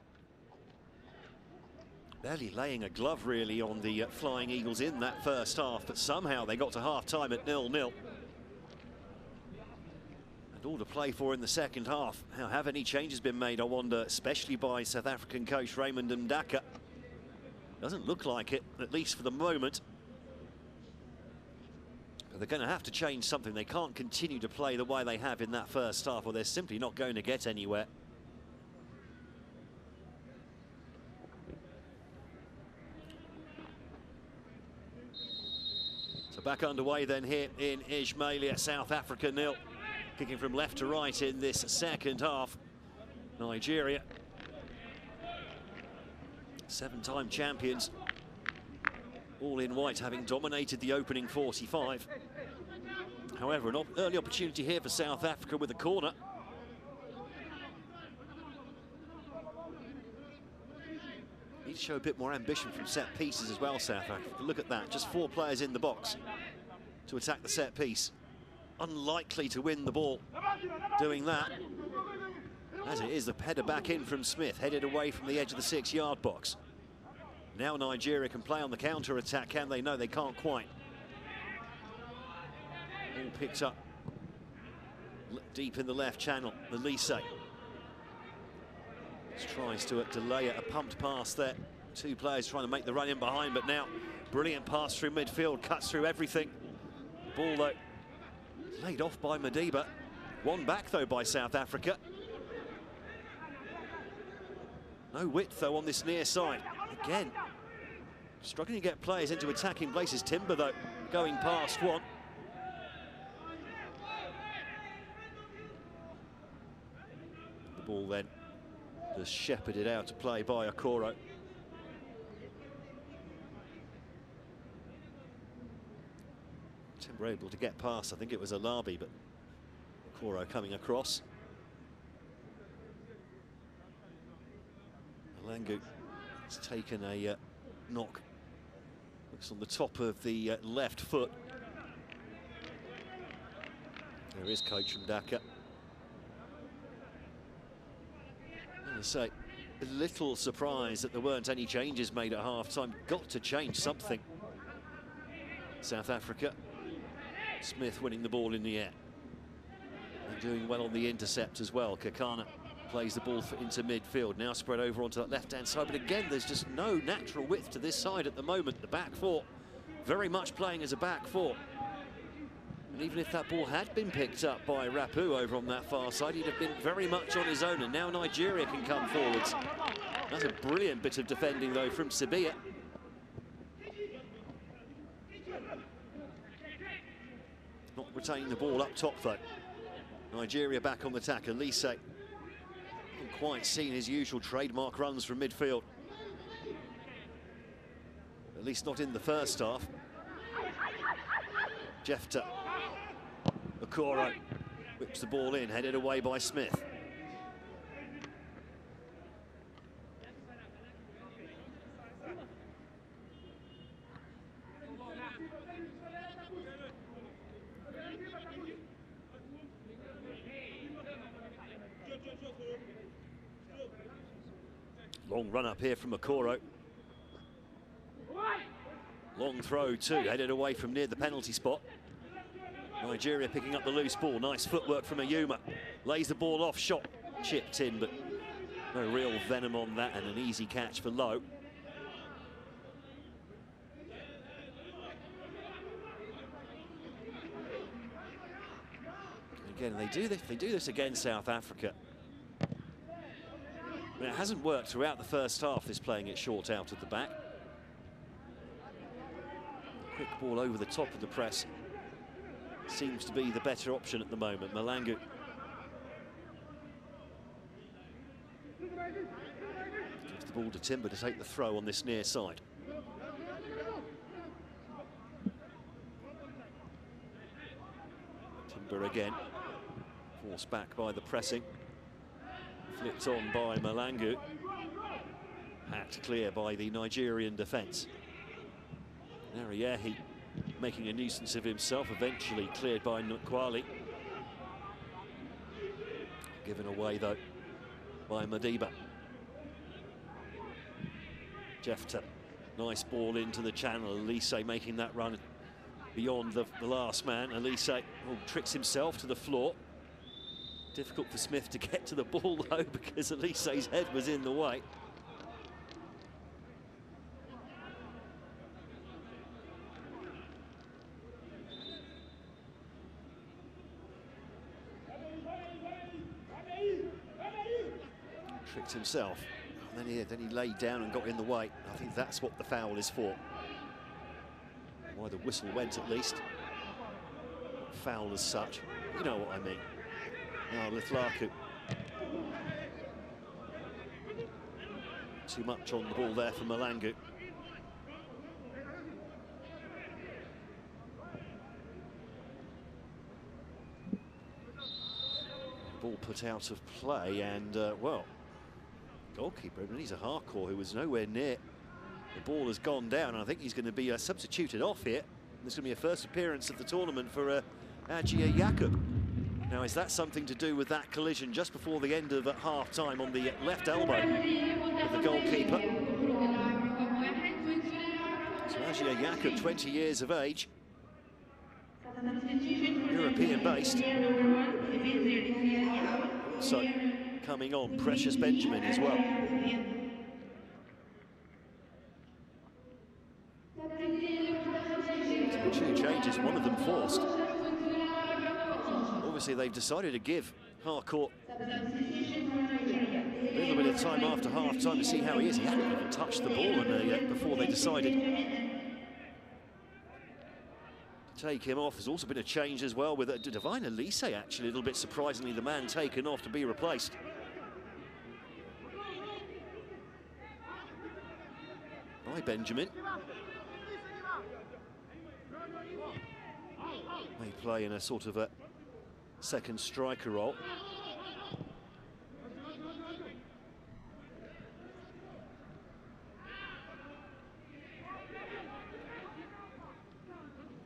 Barely laying a glove really on the Flying Eagles in that first half, but somehow they got to half-time at 0-0. And all to play for in the second half. How have any changes been made, I wonder, especially by South African coach Raymond Mdaka? Doesn't look like it, at least for the moment. But they're going to have to change something. They can't continue to play the way they have in that first half, or they're simply not going to get anywhere. So back underway then here in Ismailia. South Africa 0. Kicking from left to right in this second half. Nigeria, 7-time champions, all in white, having dominated the opening 45. However, an early opportunity here for South Africa with a corner. Need to show a bit more ambition from set pieces as well, South Africa. Look at that, just 4 players in the box to attack the set piece. Unlikely to win the ball doing that. As it is, the header back in from Smith, headed away from the edge of the 6-yard box. Now Nigeria can play on the counter-attack, can they? No, they can't quite. All picked up deep in the left channel, the Lise. Tries to delay it, a pumped pass there. 2 players trying to make the run in behind, but now brilliant pass through midfield, cuts through everything. Ball, though, laid off by Madiba. One back, though, by South Africa. No width, though, on this near side. Again, struggling to get players into attacking places. Timber, though, going past one. The ball then just shepherded out to play by Okoro. Timber able to get past, I think it was Alabi, but Okoro coming across. Malangu has taken a knock. Looks on the top of the left foot. There is coach Mdaka. I say, a little surprised that there weren't any changes made at half-time. Got to change something. South Africa. Smith winning the ball in the air. And doing well on the intercept as well. Kakana plays the ball into midfield. Now spread over onto that left-hand side. But again, there's just no natural width to this side at the moment. The back four very much playing as a back four. And even if that ball had been picked up by Rapu over on that far side, he'd have been very much on his own. And now Nigeria can come forwards. That's a brilliant bit of defending, though, from Sibia. Not retaining the ball up top, though. Nigeria back on the attack. Elise hasn't quite seen his usual trademark runs from midfield. At least not in the first half. Jefta. Okoro whips the ball in, headed away by Smith. Long run up here from Okoro. Long throw too, headed away from near the penalty spot. Nigeria picking up the loose ball. Nice footwork from Ayuma. Lays the ball off, shot chipped in, but no real venom on that, and an easy catch for Lowe. Again, they do this against South Africa. I mean, it hasn't worked throughout the first half, this playing it short out at the back. Quick ball over the top of the press seems to be the better option at the moment. Malangu. Gives the ball to Timber to take the throw on this near side. Timber again, forced back by the pressing. Flipped on by Malangu. Hacked clear by the Nigerian defence. Nariehi making a nuisance of himself, eventually cleared by Nkwali. Given away though by Madiba. Jefta, nice ball into the channel. Elise making that run beyond the last man. Elise tricks himself to the floor. Difficult for Smith to get to the ball though, because Elise's head was in the way. Tricked himself, and then he laid down and got in the way. I think that's what the foul is for. Why the whistle went, at least. Foul as such, you know what I mean. Now Lithlaku. Too much on the ball there for Malangu. Ball put out of play, and well, goalkeeper, he's a hardcore who was nowhere near. The ball has gone down, and I think he's going to be substituted off here. This is going to be a first appearance of the tournament for Ajia Yakub. Now, is that something to do with that collision just before the end of half-time on the left elbow of the goalkeeper? So Ajia Yakub, 20 years of age, European-based. Also coming on, Precious Benjamin as well. So 2 changes, one of them forced. Obviously, they've decided to give Harcourt a little bit of time after half-time to see how he is. He hadn't even touched the ball before they decided to take him off. There's also been a change as well with Divine Elise, actually, a little bit surprisingly, the man taken off to be replaced. By Benjamin. May play in a sort of a second striker role.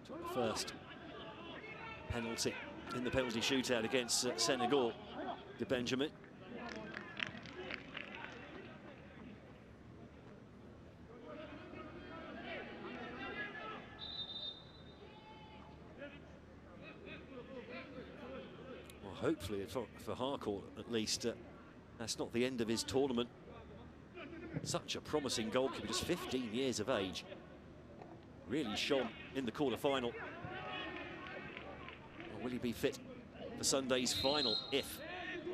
Took the first penalty in the penalty shootout against Senegal to Benjamin. Hopefully for Harcourt, at least, that's not the end of his tournament. Such a promising goalkeeper, just 15 years of age. Really shone in the quarter-final. Will he be fit for Sunday's final, if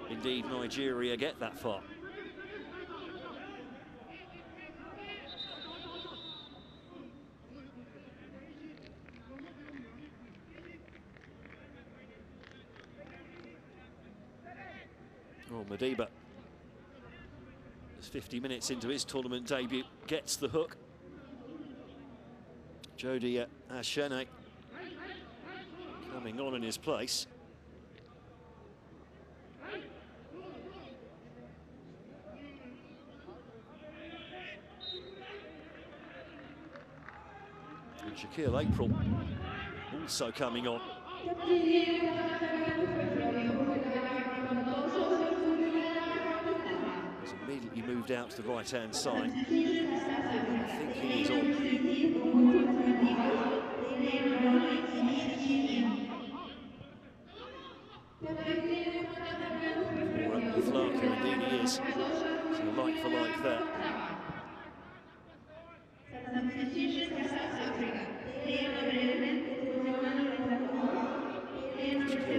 indeed Nigeria get that far? Oh, Madiba, just 50 minutes into his tournament debut, gets the hook. Jody Ashene coming on in his place. And Shaquille April also coming on. Immediately moved out to the right-hand side. I think he is on. With Larker, indeed he is. So like for like there.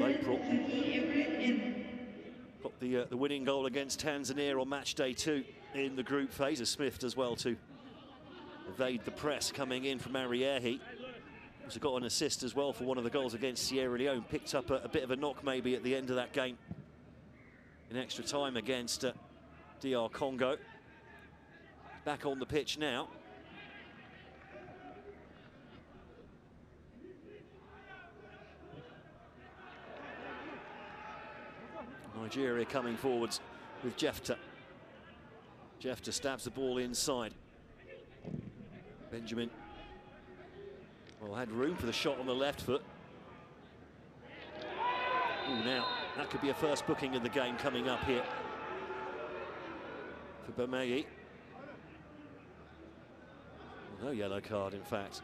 April got the winning goal against Tanzania on match day 2 in the group phase. Smith does well to evade the press coming in from Ariehi. Also got an assist as well for one of the goals against Sierra Leone. Picked up a bit of a knock maybe at the end of that game in extra time against DR Congo. back on the pitch now. Nigeria coming forwards with Jefta. Jefta stabs the ball inside. Benjamin, well, had room for the shot on the left foot. Ooh, now, that could be a first booking of the game coming up here for Bamei. No yellow card, in fact.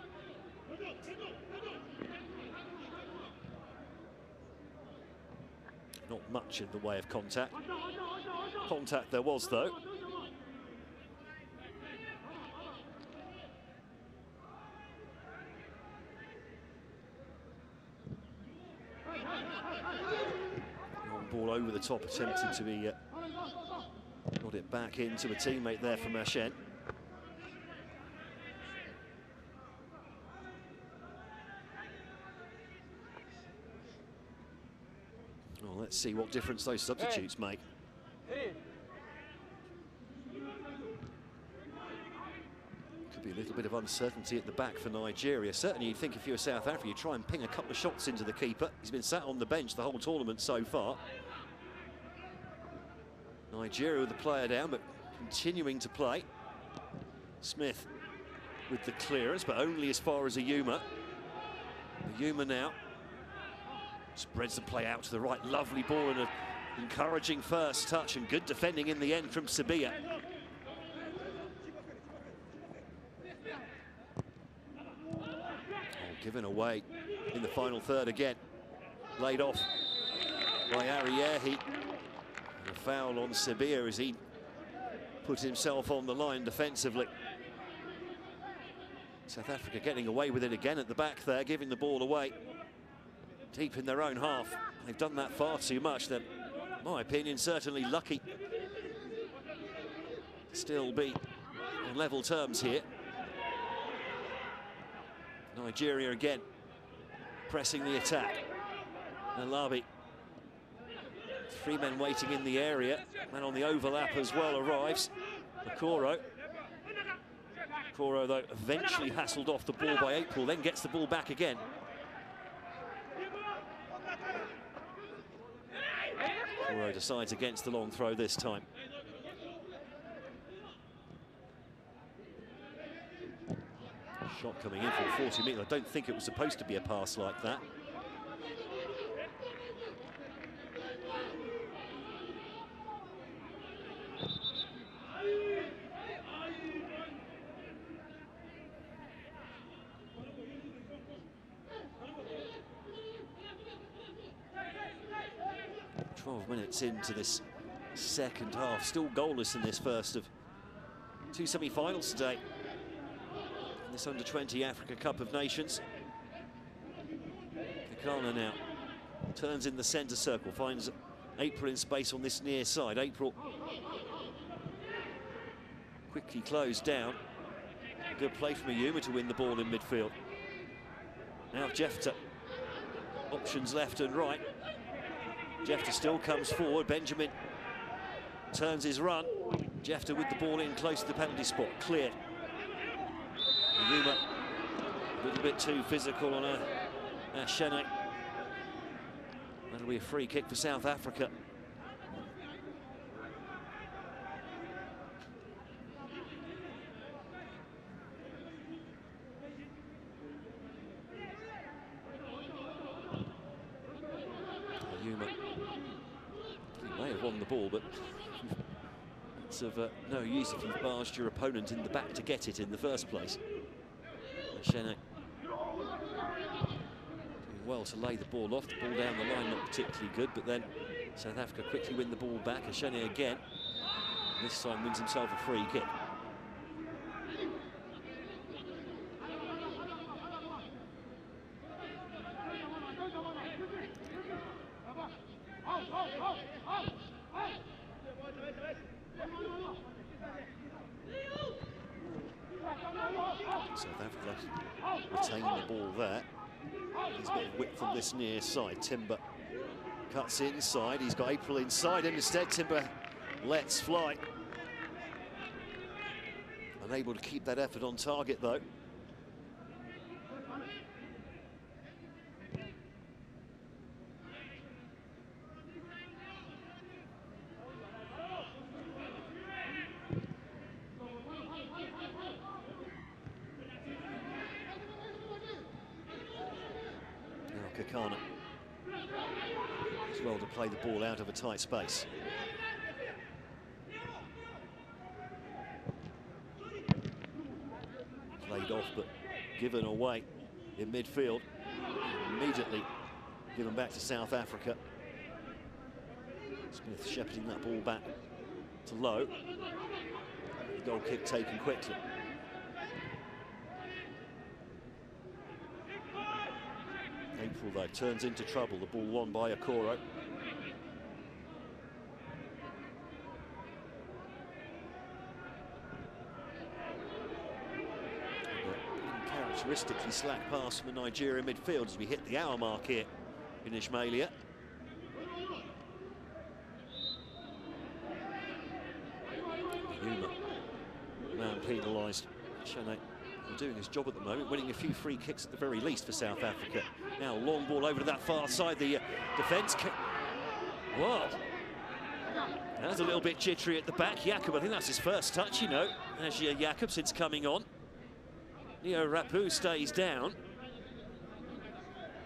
Not much in the way of contact. Contact there was, though. Long ball over the top, attempted to be got it back into a teammate there from Ashen. Well, let's see what difference those substitutes make. Could be a little bit of uncertainty at the back for Nigeria. Certainly you'd think if you're South Africa, you'd try and ping a couple of shots into the keeper. He's been sat on the bench the whole tournament so far. Nigeria with the player down, but continuing to play. Smith with the clearance, but only as far as Ayuma. Ayuma now spreads the play out to the right. Lovely ball and an encouraging first touch, and good defending in the end from Sabia. Oh, given away in the final third again. Laid off by Ariehi. A foul on Sabia as he put himself on the line defensively. South Africa getting away with it again at the back there, giving the ball away deep in their own half. They've done that far too much. They're, in my opinion, certainly lucky to still be on level terms here. Nigeria again pressing the attack. Alabi, three men waiting in the area, and on the overlap as well arrives Okoro. Okoro, though, eventually hassled off the ball by April, then gets the ball back again. Okoro decides against the long throw this time. Shot coming in from 40 metres. I don't think it was supposed to be a pass like that. 12 minutes into this second half, still goalless in this first of two semi-finals today in this under-20 Africa Cup of Nations. Kakana now turns in the centre circle, finds April in space on this near side. April quickly closed down. Good play from Ayuma to win the ball in midfield. Now Jefta, options left and right. Jefta still comes forward. Benjamin turns his run. Jefta with the ball in close to the penalty spot. Cleared. Ayuma a little bit too physical on Ashene. That'll be a free kick for South Africa. He may have won the ball, but it's of no use if you've barged your opponent in the back to get it in the first place. Ashene doing well to lay the ball off. The ball down the line not particularly good, but then South Africa quickly win the ball back. Ashene again, this time wins himself a free kick. South Africa retain the ball there. He's got a width from this near side. Timber cuts inside. He's got April inside him. Instead, Timber lets fly. Unable to keep that effort on target, though. Now Kakana as well to play the ball out of a tight space. Played off, but given away in midfield. Immediately given back to South Africa. Smith shepherding that ball back to Lowe. The goal kick taken quickly. April, though, turns into trouble. The ball won by Okoro. Characteristically slack pass from the Nigerian midfield as we hit the hour mark here in Ismailia. Yuma, man penalised. Shane doing his job at the moment, winning a few free kicks at the very least for South Africa. Now long ball over to that far side, the defence. Whoa, that's a little bit jittery at the back. Jakob, I think that's his first touch, you know, as Jakob since coming on. Neo Rapu stays down,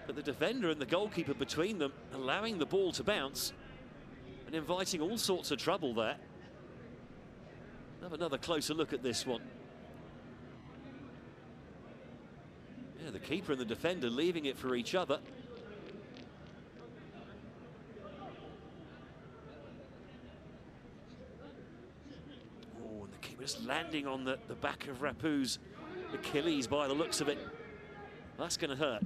but the defender and the goalkeeper between them allowing the ball to bounce and inviting all sorts of trouble there. Have another closer look at this one. Yeah, the keeper and the defender leaving it for each other. Oh, and the keeper just landing on the back of Rapu's Achilles by the looks of it. That's going to hurt.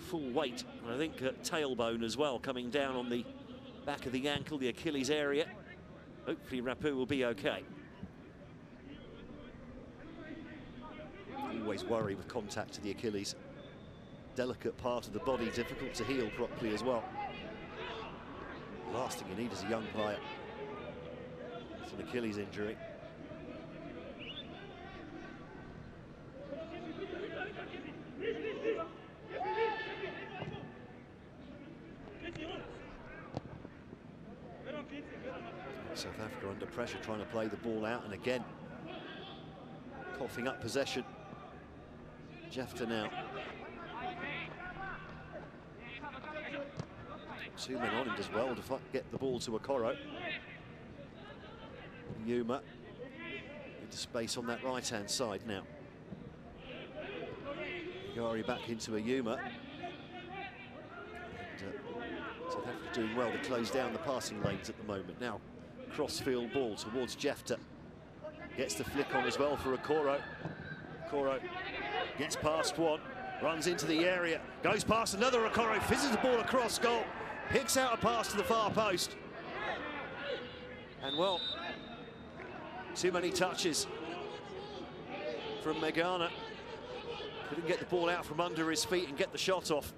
Full weight, and I think tailbone as well, coming down on the back of the ankle, the Achilles area. Hopefully Rapu will be okay. Always worry with contact to the Achilles. Delicate part of the body, difficult to heal properly as well. Last thing you need as a young player. It's an Achilles injury. South Africa under pressure, trying to play the ball out, and again coughing up possession. Jefter now. Two men on him as well to get the ball to Okoro. Yuma into space on that right-hand side now. Gari back into a Yuma. And South Africa doing well to close down the passing lanes at the moment. Now cross-field ball towards Jefter. Gets the flick on as well for Okoro. Okoro gets past one, runs into the area, goes past another Okoro, fizzes the ball across goal, picks out a pass to the far post. And well, too many touches from Megana. Couldn't get the ball out from under his feet and get the shot off.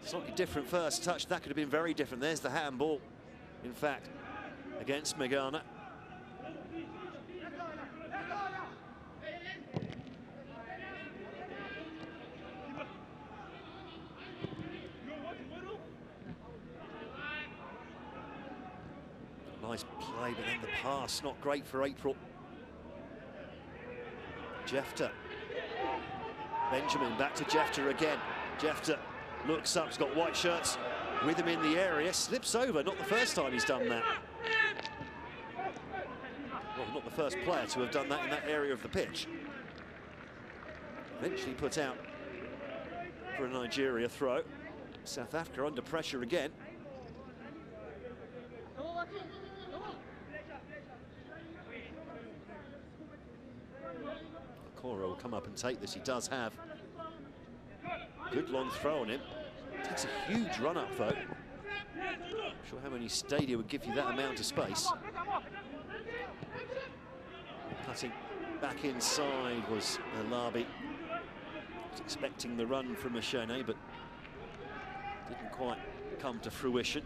Slightly different first touch. That could have been very different. There's the handball, in fact, against Megana. Nice play, but then the pass not great for April. Jefter. Benjamin back to Jefter again. Jefter looks up, he's got white shirts with him in the area, slips over, not the first time he's done that. Well, not the first player to have done that in that area of the pitch. Eventually put out for a Nigeria throw. South Africa under pressure again. Okoro will come up and take this. He does have. Good long throw on him. Takes a huge run up though. Not sure how many stadia would give you that amount of space. Cutting back inside was Labi. Was expecting the run from Mashone, but didn't quite come to fruition.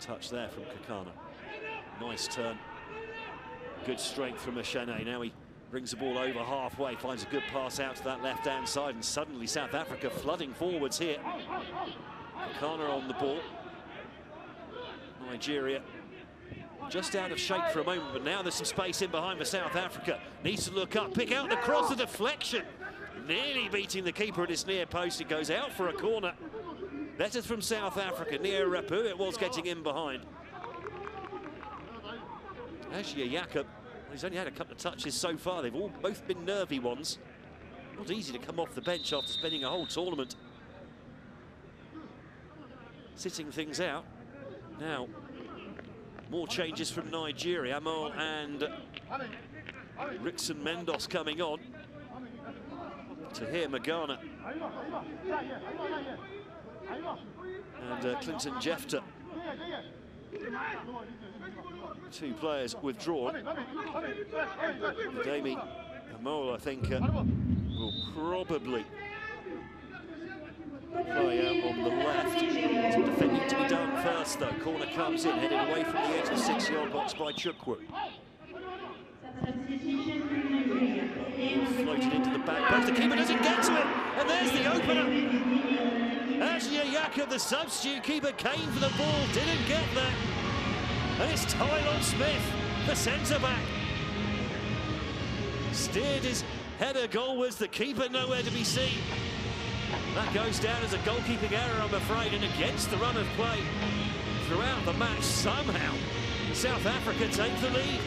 touch there from Kakana. Nice turn. Good strength from Ashene. Now he brings the ball over halfway, finds a good pass out to that left-hand side, and suddenly South Africa flooding forwards here. Kakana on the ball. Nigeria just out of shape for a moment, but now there's some space in behind for South Africa. Needs to look up, pick out the cross, the deflection. Nearly beating the keeper at his near post. It goes out for a corner. Better from South Africa. Near Rapu, it was getting in behind. Actually, Jakob, he's only had a couple of touches so far. They've all both been nervy ones. Not easy to come off the bench after spending a whole tournament sitting things out. Now, more changes from Nigeria. Amal and Rickson Mendos coming on. Tahir Magana and Clinton Jefter. Two players withdrawn. Dami Amal, I think, will probably play out on the left. Some defending to be done first, though. Corner comes in, headed away from the edge of the 6-yard box by Chukwu. Floated into the back post. The keeper doesn't get to it, and there's the opener. Ashia Jakob, the substitute keeper, came for the ball, didn't get there. And it's Tylon Smith, the centre-back. Steered his header goalwards, the keeper nowhere to be seen. That goes down as a goalkeeping error, I'm afraid, and against the run of play throughout the match. Somehow, South Africa take the lead.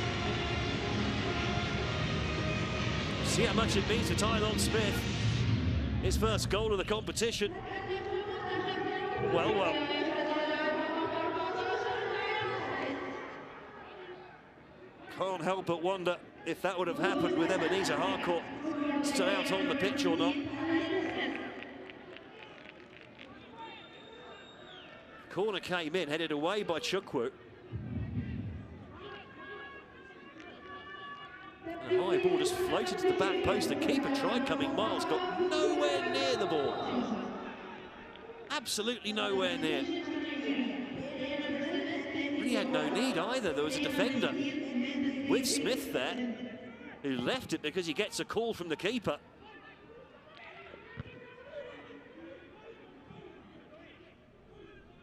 See how much it means for Tylon Smith. His first goal of the competition. Well, well. Can't help but wonder if that would have happened with Ebenezer Harcourt still out on the pitch or not. Corner came in, headed away by Chukwu. The high ball just floated to the back post. The keeper tried coming miles, got nowhere near the ball. Absolutely nowhere near. Really had no need either. There was a defender with Smith there who left it because he gets a call from the keeper.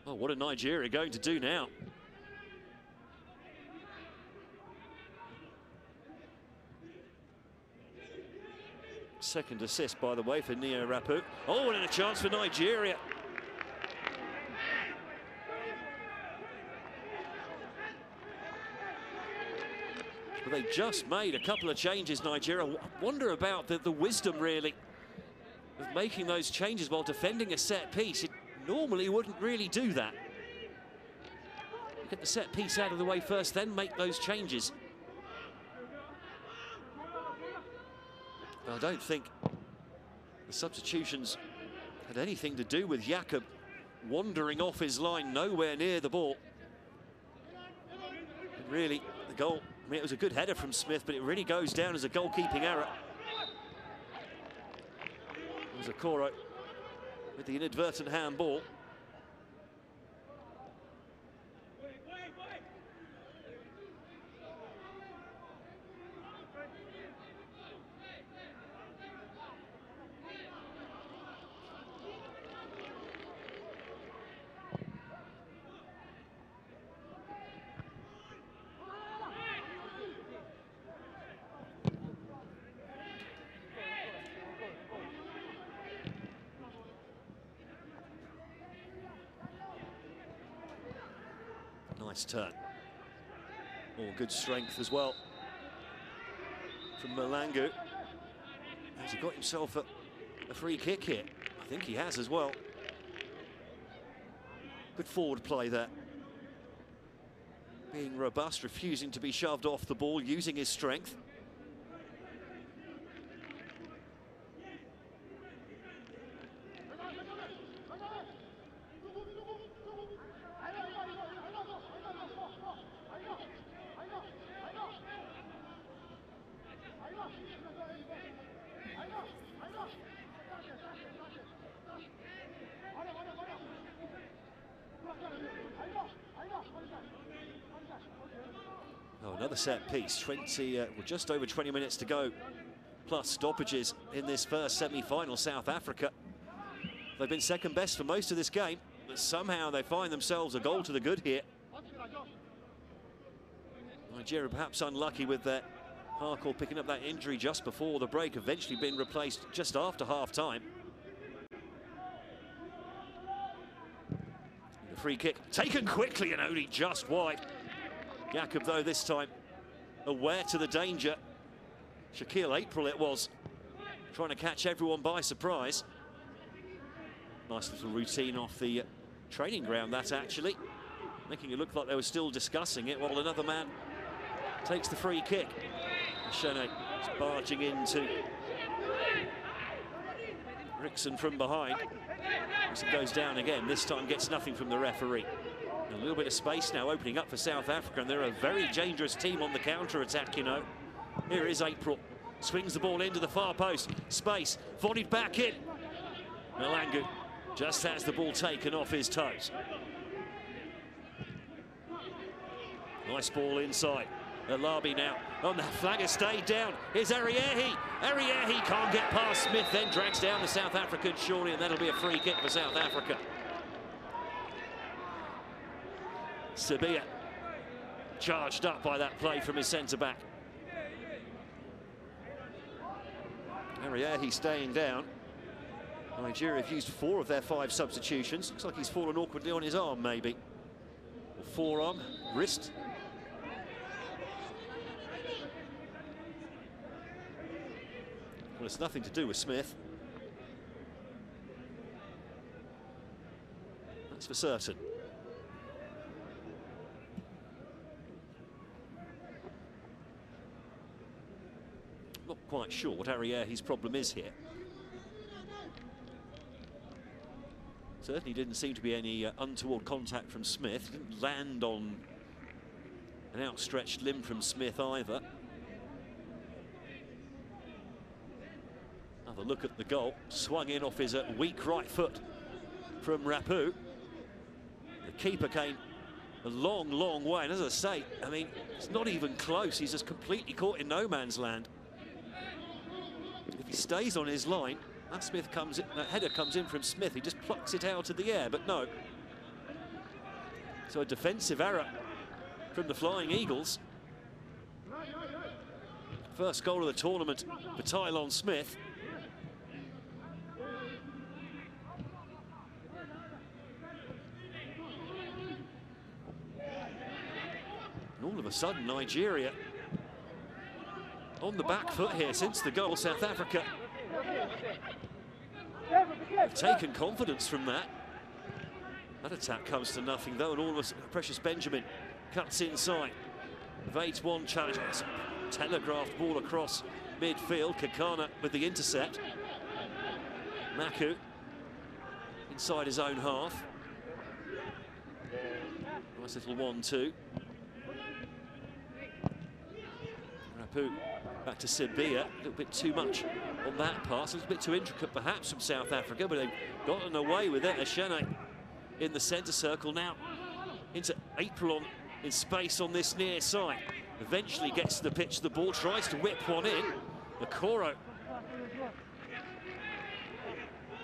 Oh, what are Nigeria going to do now? Second assist, by the way, for Neo Rapu. Oh, and a chance for Nigeria. But they just made a couple of changes, Nigeria. I wonder about the wisdom, really, of making those changes while defending a set piece. It normally wouldn't really do that. Get the set piece out of the way first, then make those changes. I don't think the substitutions had anything to do with Jakob wandering off his line, nowhere near the ball. And really, the goal, I mean, it was a good header from Smith, but it really goes down as a goalkeeping error. It was Okoro with the inadvertent handball. Nice turn. All good strength as well from Malangu. Has he got himself a free kick here? I think he has as well. Good forward play there. Being robust, refusing to be shoved off the ball, using his strength. Another set piece, just over 20 minutes to go, plus stoppages in this first semi-final. South Africa, they've been second best for most of this game, but somehow they find themselves a goal to the good here. Nigeria perhaps unlucky with their Harcourt picking up that injury just before the break, eventually being replaced just after half-time. The free kick taken quickly and only just wide. Jakob, though, this time aware to the danger. Shaquille April it was, trying to catch everyone by surprise. Nice little routine off the training ground, that actually, making it look like they were still discussing it, while another man takes the free kick. Shene is barging into Rickson from behind. Rickson goes down again, this time gets nothing from the referee. A little bit of space now opening up for South Africa, and they're a very dangerous team on the counter-attack, you know. Here is April, swings the ball into the far post, space, volleyed back in. Malangu just has the ball taken off his toes. Nice ball inside. Alabi now on the flag has stayed down. Here's Ariehi. Ariehi can't get past Smith, then drags down the South African surely, and that'll be a free kick for South Africa. Sabia charged up by that play from his centre-back. Ariehi staying down. Nigeria have used 4 of their 5 substitutions. Looks like he's fallen awkwardly on his arm, maybe. Or forearm, wrist. Well, it's nothing to do with Smith. That's for certain. Not quite sure what Ariehi's problem is here. Certainly didn't seem to be any untoward contact from Smith. Didn't land on an outstretched limb from Smith either. Another look at the goal. Swung in off his weak right foot from Rapu. The keeper came a long, long way. And as I say, I mean, it's not even close. He's just completely caught in no man's land. If he stays on his line, that header comes in from Smith. He just plucks it out of the air, but no. So a defensive error from the Flying Eagles. First goal of the tournament for Tylon Smith. And all of a sudden, Nigeria on the back foot here since the goal. South Africa have taken confidence from that. That attack comes to nothing, though, and all of a sudden, Precious Benjamin cuts inside. Evades one challenge. It's a telegraphed ball across midfield. Kakana with the intercept. Maku inside his own half. Nice little 1-2. Rapu back to Sibia. A little bit too much on that pass. A little bit too intricate perhaps from South Africa, but they've gotten away with it. Ashene in the centre circle now. Into April in space on this near side. Eventually gets to the pitch. The ball tries to whip one in. Okoro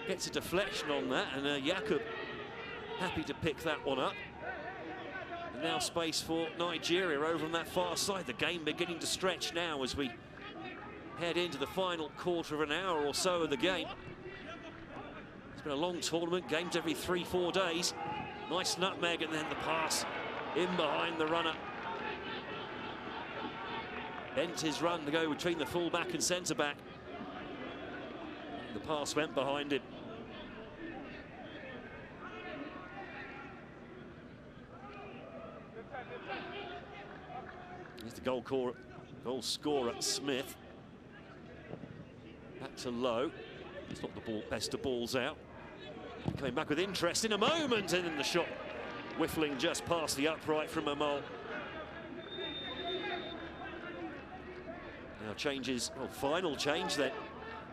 gets a deflection on that, and Jakob happy to pick that one up. And now space for Nigeria over on that far side. The game beginning to stretch now as we head into the final quarter of an hour or so of the game. It's been a long tournament, games every 3-4 days. Nice nutmeg, and then the pass in behind the runner. Bent his run to go between the full-back and centre-back. The pass went behind him. Here's the goal scorer, Smith. Back to Lowe. It's not the best of balls out. Coming back with interest in a moment, and then the shot whiffling just past the upright from Amal. Now changes, well, final change then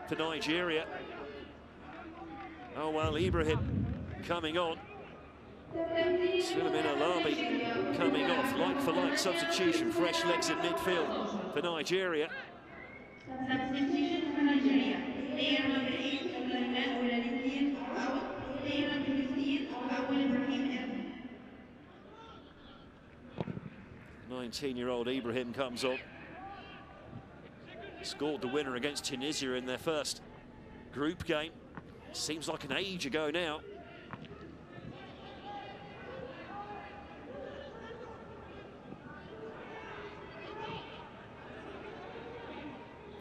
for Nigeria. Oh well, Ibrahim coming on. Suleiman Alabi coming off, like-for-like substitution, fresh legs in midfield for Nigeria. Substitution for Nigeria. Player number 8 Suleiman Alabi out. Player number 15 Ibrahim. 19-year-old Ibrahim comes on. Scored the winner against Tunisia in their first group game. Seems like an age ago now.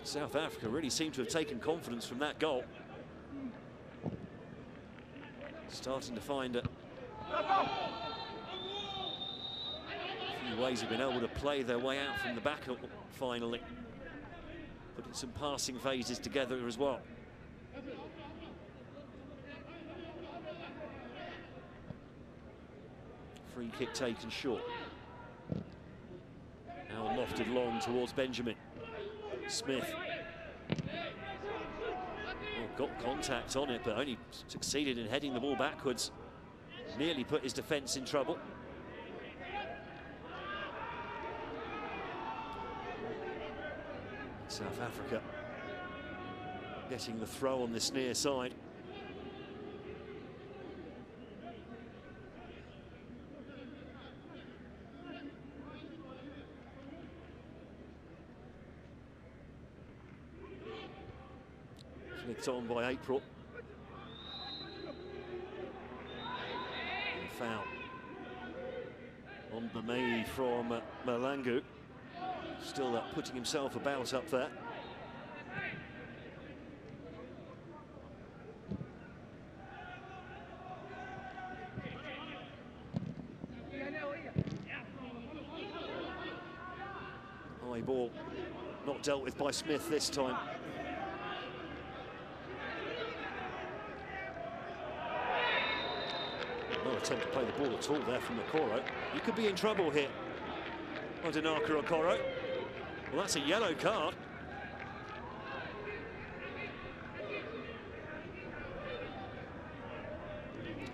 South Africa really seem to have taken confidence from that goal. Starting to find a few ways they've been able to play their way out from the back finally. Putting some passing phases together as well. Free kick taken short. Now lofted long towards Benjamin. Smith. Well, got contact on it, but only succeeded in heading the ball backwards. Nearly put his defence in trouble. South Africa getting the throw on this near side. Flicked on by April. And foul on Bamei from Malangu. Still putting himself about up there. High ball, not dealt with by Smith this time. No attempt to play the ball at all there from Okoro. You could be in trouble here. Odinaka Okoro. Well, that's a yellow card.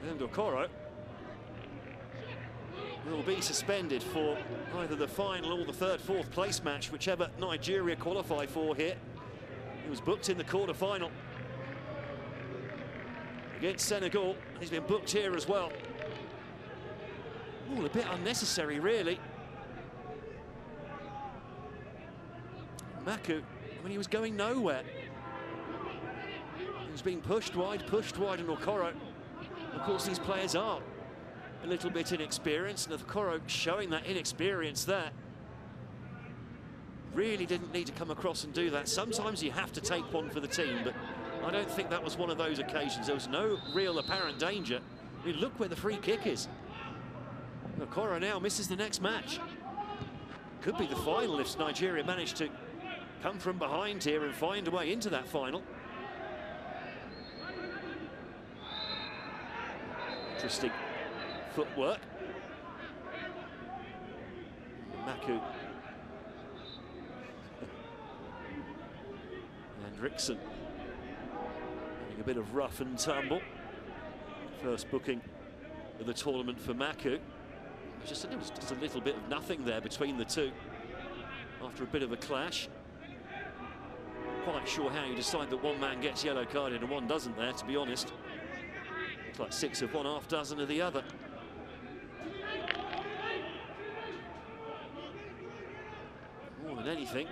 And Okoro will be suspended for either the final or the third, fourth place match, whichever Nigeria qualify for here. He was booked in the quarter-final against Senegal, and he's been booked here as well. All a bit unnecessary, really. Maku, I mean, he was going nowhere. He was being pushed wide, and Okoro. Of course, these players are a little bit inexperienced, and Okoro showing that inexperience there. Really didn't need to come across and do that. Sometimes you have to take one for the team, but I don't think that was one of those occasions. There was no real apparent danger. I mean, look where the free kick is. Okoro now misses the next match. Could be the final if Nigeria managed to come from behind here and find a way into that final. Interesting footwork. Maku. And Rickson having a bit of rough and tumble. First booking of the tournament for Maku. It was just a little bit of nothing there between the two after a bit of a clash. Quite sure how you decide that one man gets yellow carded and one doesn't there, to be honest. Looks like 6 of one, half dozen of the other. More than anything,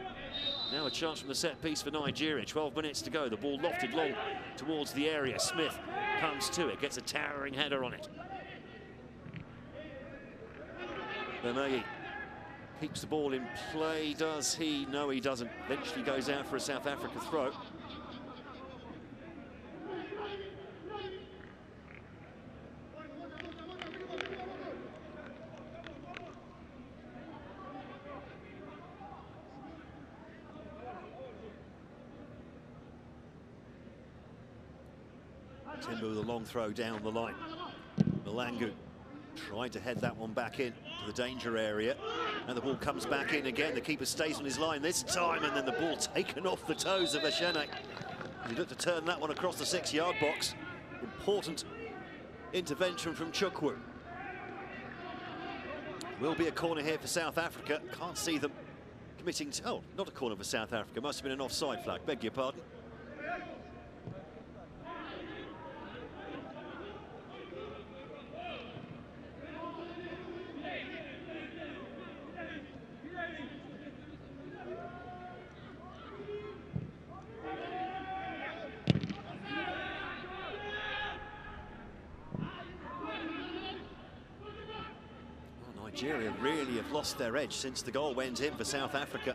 now a chance from the set piece for Nigeria. 12 minutes to go. The ball lofted long towards the area. Smith comes to it, gets a towering header on it. Bemei keeps the ball in play. Does he? No, he doesn't. Eventually goes out for a South Africa throw. Timber with a long throw down the line. Malangu tried to head that one back in to the danger area, and the ball comes back in again. The keeper stays on his line this time, and then the ball taken off the toes of Ashene. He looked to turn that one across the 6-yard box. Important intervention from Chukwu. Will be a corner here for South Africa. Can't see them committing to... Oh, not a corner for South Africa. Must have been an offside flag. Beg your pardon. Nigeria really have lost their edge since the goal went in for South Africa.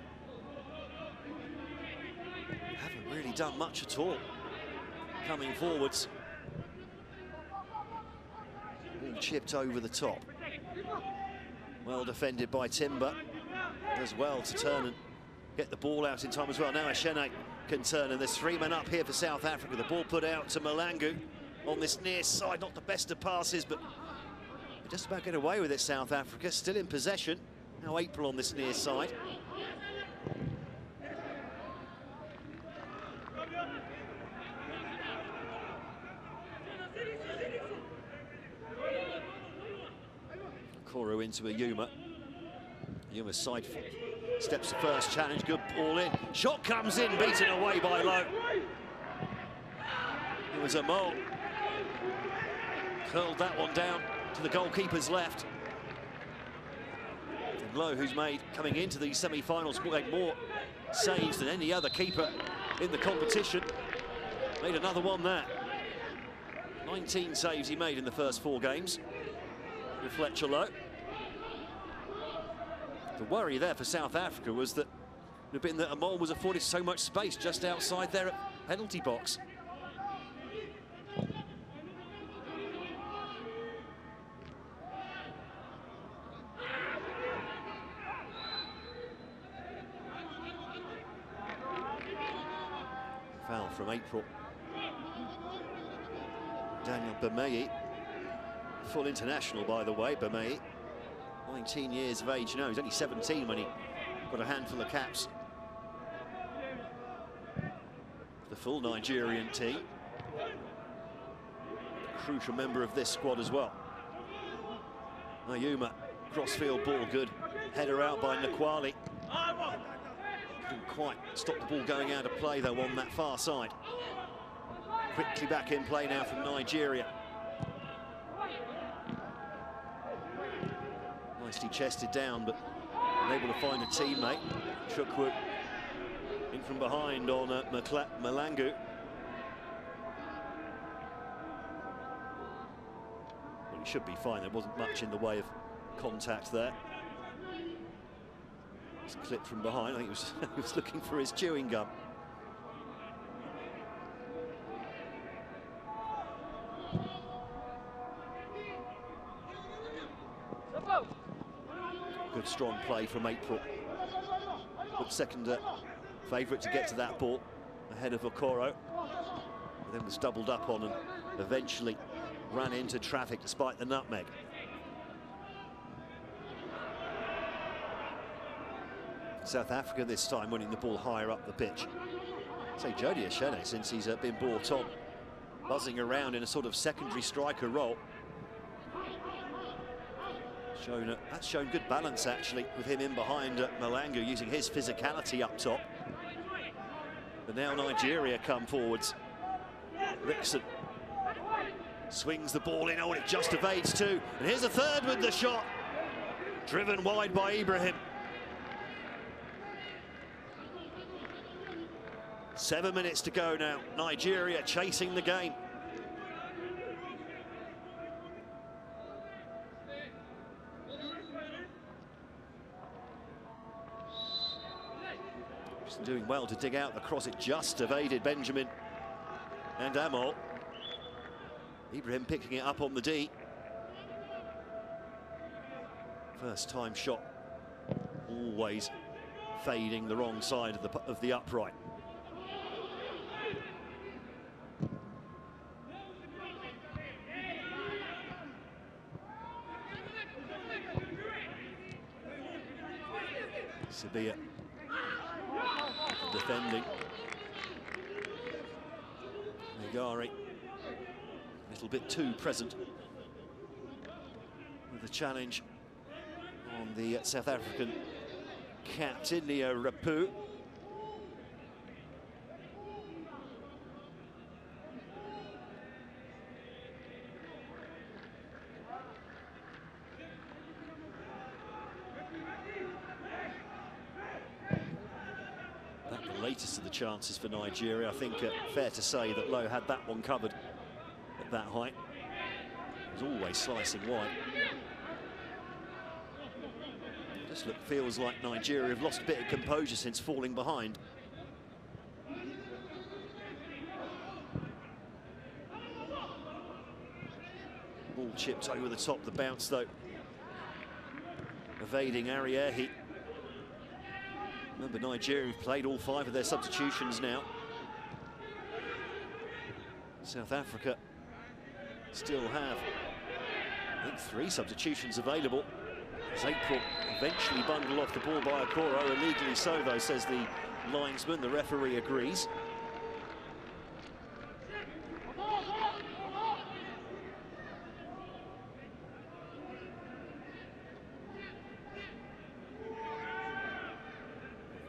Haven't really done much at all coming forwards. All chipped over the top. Well defended by Timber. Does well to turn and get the ball out in time as well. Now Ashene can turn, and there's 3 men up here for South Africa. The ball put out to Malangu on this near side. Not the best of passes, but just about get away with it, South Africa. Still in possession. Now April on this near side. Koro into a Yuma. Yuma's side foot. Steps the first challenge. Good ball in. Shot comes in, beaten away by Lowe. It was a Mole. Curled that one down to the goalkeeper's left. And Lowe, who's made, coming into these semi-finals, made more saves than any other keeper in the competition. Made another one there. 19 saves he made in the first 4 games with Fletcher Lowe. The worry there for South Africa was that it would have been that Amol was afforded so much space just outside their penalty box. Foul from April. Daniel Bemei, full international by the way, Bemei. 19 years of age, no, he's only 17 when he got a handful of caps. The full Nigerian team. Crucial member of this squad as well. Ayuma, crossfield ball, good. Header out by Nakwali. Couldn't quite stop the ball going out of play though on that far side. Quickly back in play now from Nigeria. Nicely chested down, but unable to find a teammate. Chukwu in from behind on Malangu. Well, he should be fine. There wasn't much in the way of contact there. It's clipped from behind. I think he was looking for his chewing gum. Good strong play from April. Good second favourite to get to that ball ahead of Okoro. Then was doubled up on and eventually ran into traffic despite the nutmeg. South Africa this time winning the ball higher up the pitch. Say Jody Ashene, since he's been brought on, buzzing around in a sort of secondary striker role. That's shown good balance actually with him in behind Malangu, using his physicality up top. But now Nigeria come forwards. Rickson swings the ball in, oh, and it just evades too. And here's a third with the shot. Driven wide by Ibrahim. 7 minutes to go now. Nigeria chasing the game. Doing well to dig out the cross. It just evaded Benjamin and Amol. Ibrahim picking it up on the D. First time shot, always fading the wrong side of the upright. Sabia defending. Nagari a little bit too present with the challenge on the South African captain, Leo Rapu. The latest of the chances for Nigeria. I think fair to say that Lowe had that one covered at that height. He was always slicing wide. Just feels like Nigeria have lost a bit of composure since falling behind. Ball chipped over the top, the bounce though. Evading Ariehi. Remember, Nigeria have played all 5 of their substitutions now. South Africa still have, I think, 3 substitutions available. As April eventually bundled off the ball by Okoro, illegally so though, says the linesman. The referee agrees.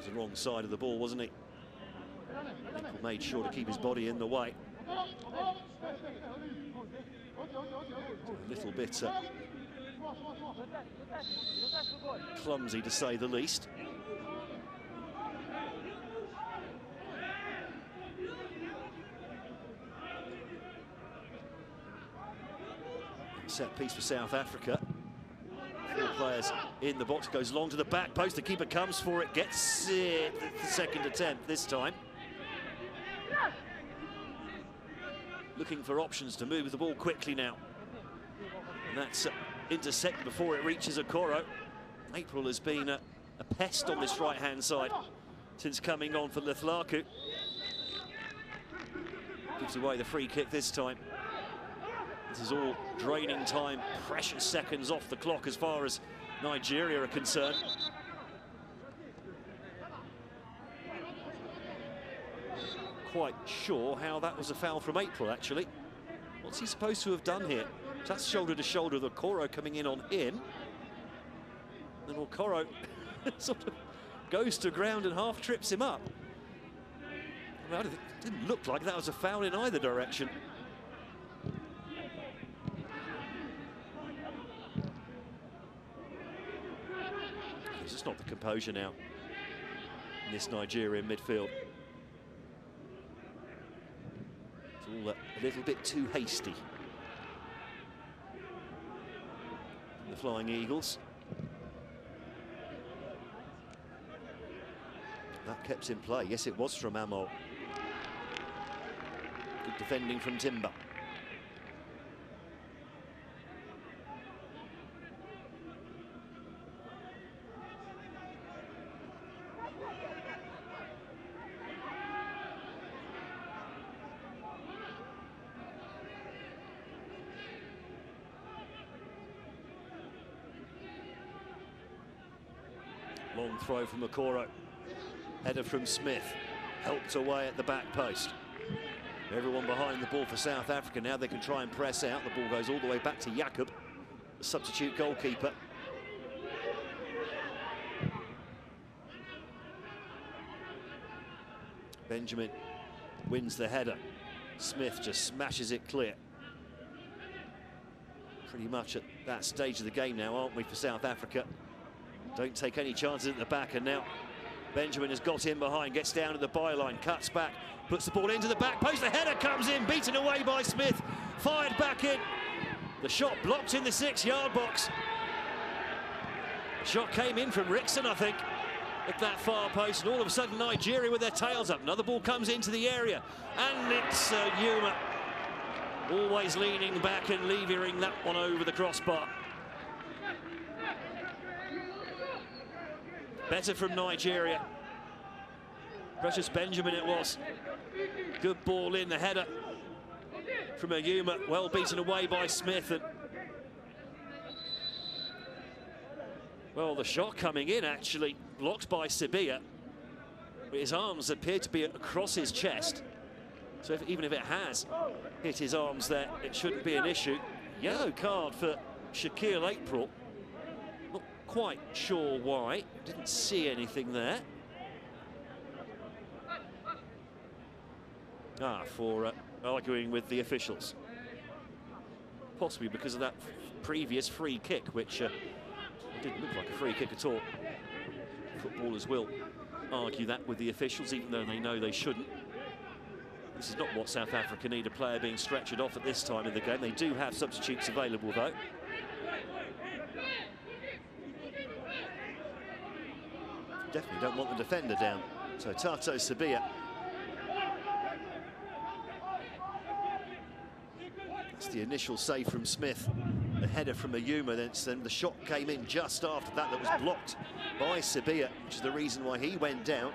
The wrong side of the ball, wasn't he? April made sure to keep his body in the way. A little bit clumsy, to say the least. Set piece for South Africa. 4 players in the box, goes long to the back post. The keeper comes for it, gets it. The second attempt this time. Looking for options to move the ball quickly now. And that's intercepted before it reaches Okoro. April has been a pest on this right-hand side since coming on for Lethlaku. Gives away the free kick this time. This is all draining time, precious seconds off the clock as far as Nigeria are concerned. Quite sure how that was a foul from April, actually. What's he supposed to have done here? That's shoulder to shoulder with Okoro coming in on him. Then Okoro sort of goes to ground and half trips him up. I mean, it didn't look like that was a foul in either direction. There's just not the composure now in this Nigerian midfield. It's all a little bit too hasty. The Flying Eagles. That kept in play. Yes, it was from Amo. Good defending from Timber. Long throw from Okoro. Header from Smith. Helped away at the back post. Everyone behind the ball for South Africa. Now they can try and press out. The ball goes all the way back to Jakob, the substitute goalkeeper. Benjamin wins the header. Smith just smashes it clear. Pretty much at that stage of the game now, aren't we, for South Africa? Don't take any chances at the back, and now Benjamin has got in behind, gets down to the byline, cuts back, puts the ball into the back post. The header comes in, beaten away by Smith, fired back in. The shot blocked in the 6-yard box. The shot came in from Rickson, I think, at that far post, and all of a sudden Nigeria with their tails up. Another ball comes into the area, and it's Yuma always leaning back and levering that one over the crossbar. Better from Nigeria. Precious Benjamin it was. Good ball in, the header from Ayuma, well beaten away by Smith. And well, the shot coming in actually blocked by Sibia. His arms appear to be across his chest. So even if it has hit his arms there, it shouldn't be an issue. Yellow card for Shaquille April. Not quite sure why. Didn't see anything there. For arguing with the officials. Possibly because of that previous free kick, which didn't look like a free kick at all. Footballers will argue that with the officials, even though they know they shouldn't. This is not what South Africa need, a player being stretchered off at this time in the game. They do have substitutes available, though. Definitely don't want the defender down. So Tato Sabia. That's the initial save from Smith. The header from Ayuma, then the shot came in just after that was blocked by Sabia, which is the reason why he went down.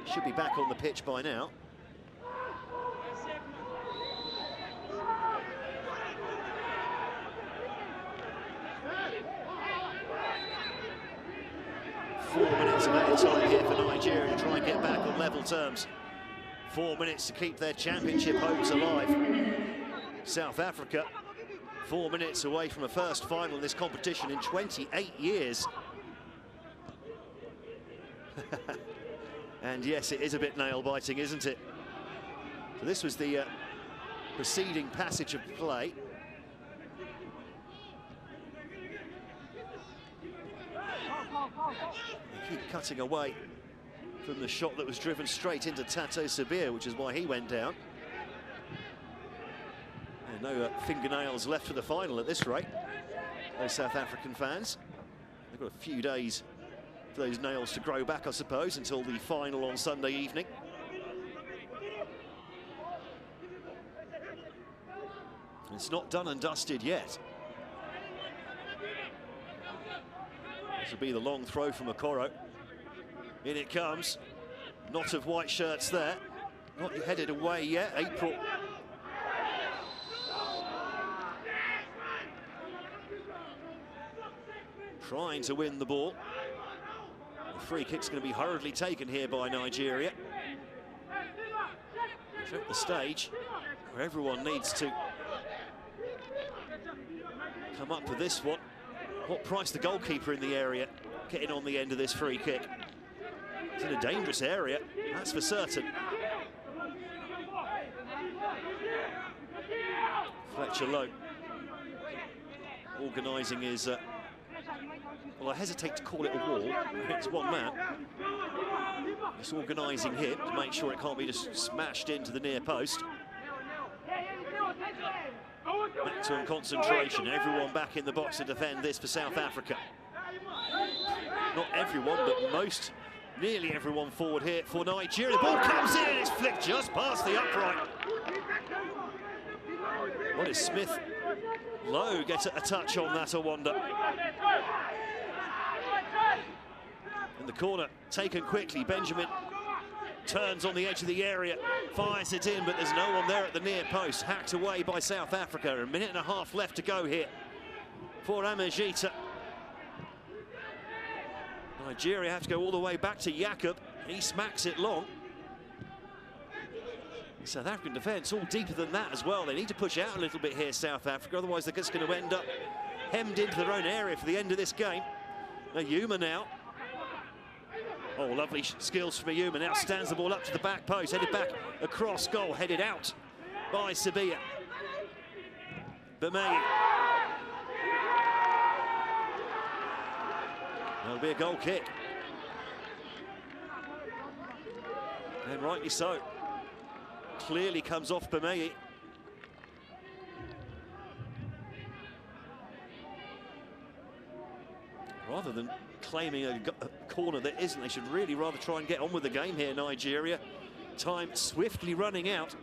Should be back on the pitch by now. Four minutes of added time here for Nigeria to try and get back on level terms. 4 minutes to keep their championship hopes alive. South Africa, 4 minutes away from a first final in this competition in 28 years. And yes, it is a bit nail-biting, isn't it? So this was the preceding passage of play. They keep cutting away from the shot that was driven straight into Tato Sabia, which is why he went down. And no fingernails left for the final at this rate. Those South African fans. They've got a few days for those nails to grow back, I suppose, until the final on Sunday evening. It's not done and dusted yet. This will be the long throw from Okoro. In it comes. Knot of white shirts there. Not headed away yet. April. Trying to win the ball. The free kick's going to be hurriedly taken here by Nigeria. It's at the stage where everyone needs to come up for this one. What price the goalkeeper in the area getting on the end of this free kick? It's in a dangerous area, that's for certain. Fletcher Lowe organising his... well, I hesitate to call it a wall. It's one man. It's organising him to make sure it can't be just smashed into the near post. Maximum concentration. Everyone back in the box to defend this for South Africa. Not everyone, but most, nearly everyone forward here for Nigeria. The ball comes in and it's flicked just past the upright. What is Smith? Lowe gets a touch on that, I wonder. In the corner, taken quickly. Benjamin turns on the edge of the area, fires it in, but there's no one there at the near post. Hacked away by South Africa. A minute and a half left to go here for Amajita. Nigeria have to go all the way back to Jakob. He smacks it long. The South African defence all deeper than that as well. They need to push out a little bit here, South Africa, otherwise they're just going to end up hemmed into their own area for the end of this game. Ayuma now. Oh, lovely skills from Ayuma. Now stands the ball up to the back post, headed back across goal, headed out by Sabia. Bemei. There'll be a goal kick. And rightly so. Clearly comes off Bemei. Rather than claiming a corner that isn't, they should really rather try and get on with the game here, Nigeria. Time swiftly running out.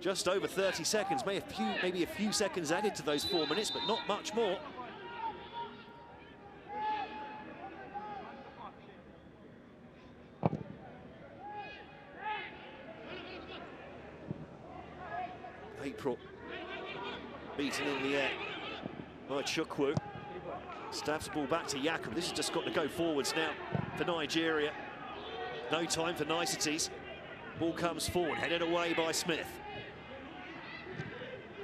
Just over 30 seconds, maybe a few seconds added to those 4 minutes, but not much more. April beaten in the air by Chukwu. Stabs the ball back to Jakob. This has just got to go forwards now for Nigeria. No time for niceties. Ball comes forward, headed away by Smith.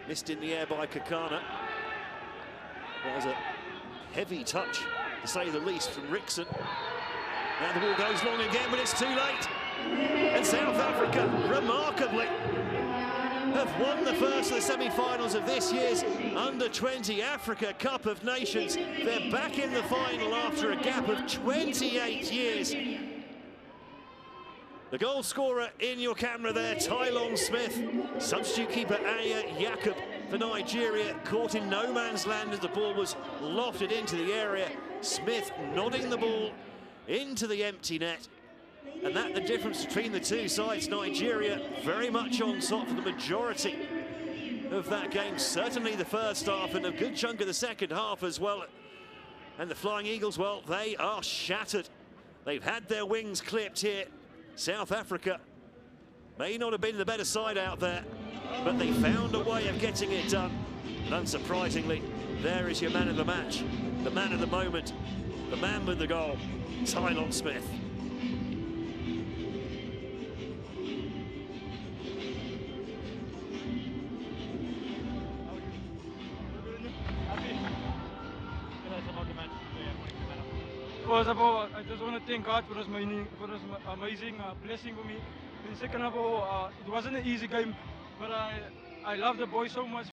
Missed in the air by Kakana. That was a heavy touch to say the least, from Rickson. Now the ball goes long again, but it's too late. And South Africa, remarkably, have won the first of the semi-finals of this year's Under-20 Africa Cup of Nations. They're back in the final after a gap of 28 years. The goal scorer in your camera there, Tylon Smith. Substitute keeper Aya Jacob for Nigeria, caught in no man's land as the ball was lofted into the area. Smith nodding the ball into the empty net. And that the difference between the two sides. Nigeria very much on top for the majority of that game. Certainly the first half and a good chunk of the second half as well. And the Flying Eagles, well, they are shattered. They've had their wings clipped here. South Africa may not have been the better side out there, but they found a way of getting it done. And unsurprisingly, there is your man of the match, the man of the moment, the man with the goal, Tylon Smith. First of all, I just want to thank God for this amazing blessing for me. And second of all, it wasn't an easy game, but I love the boys so much.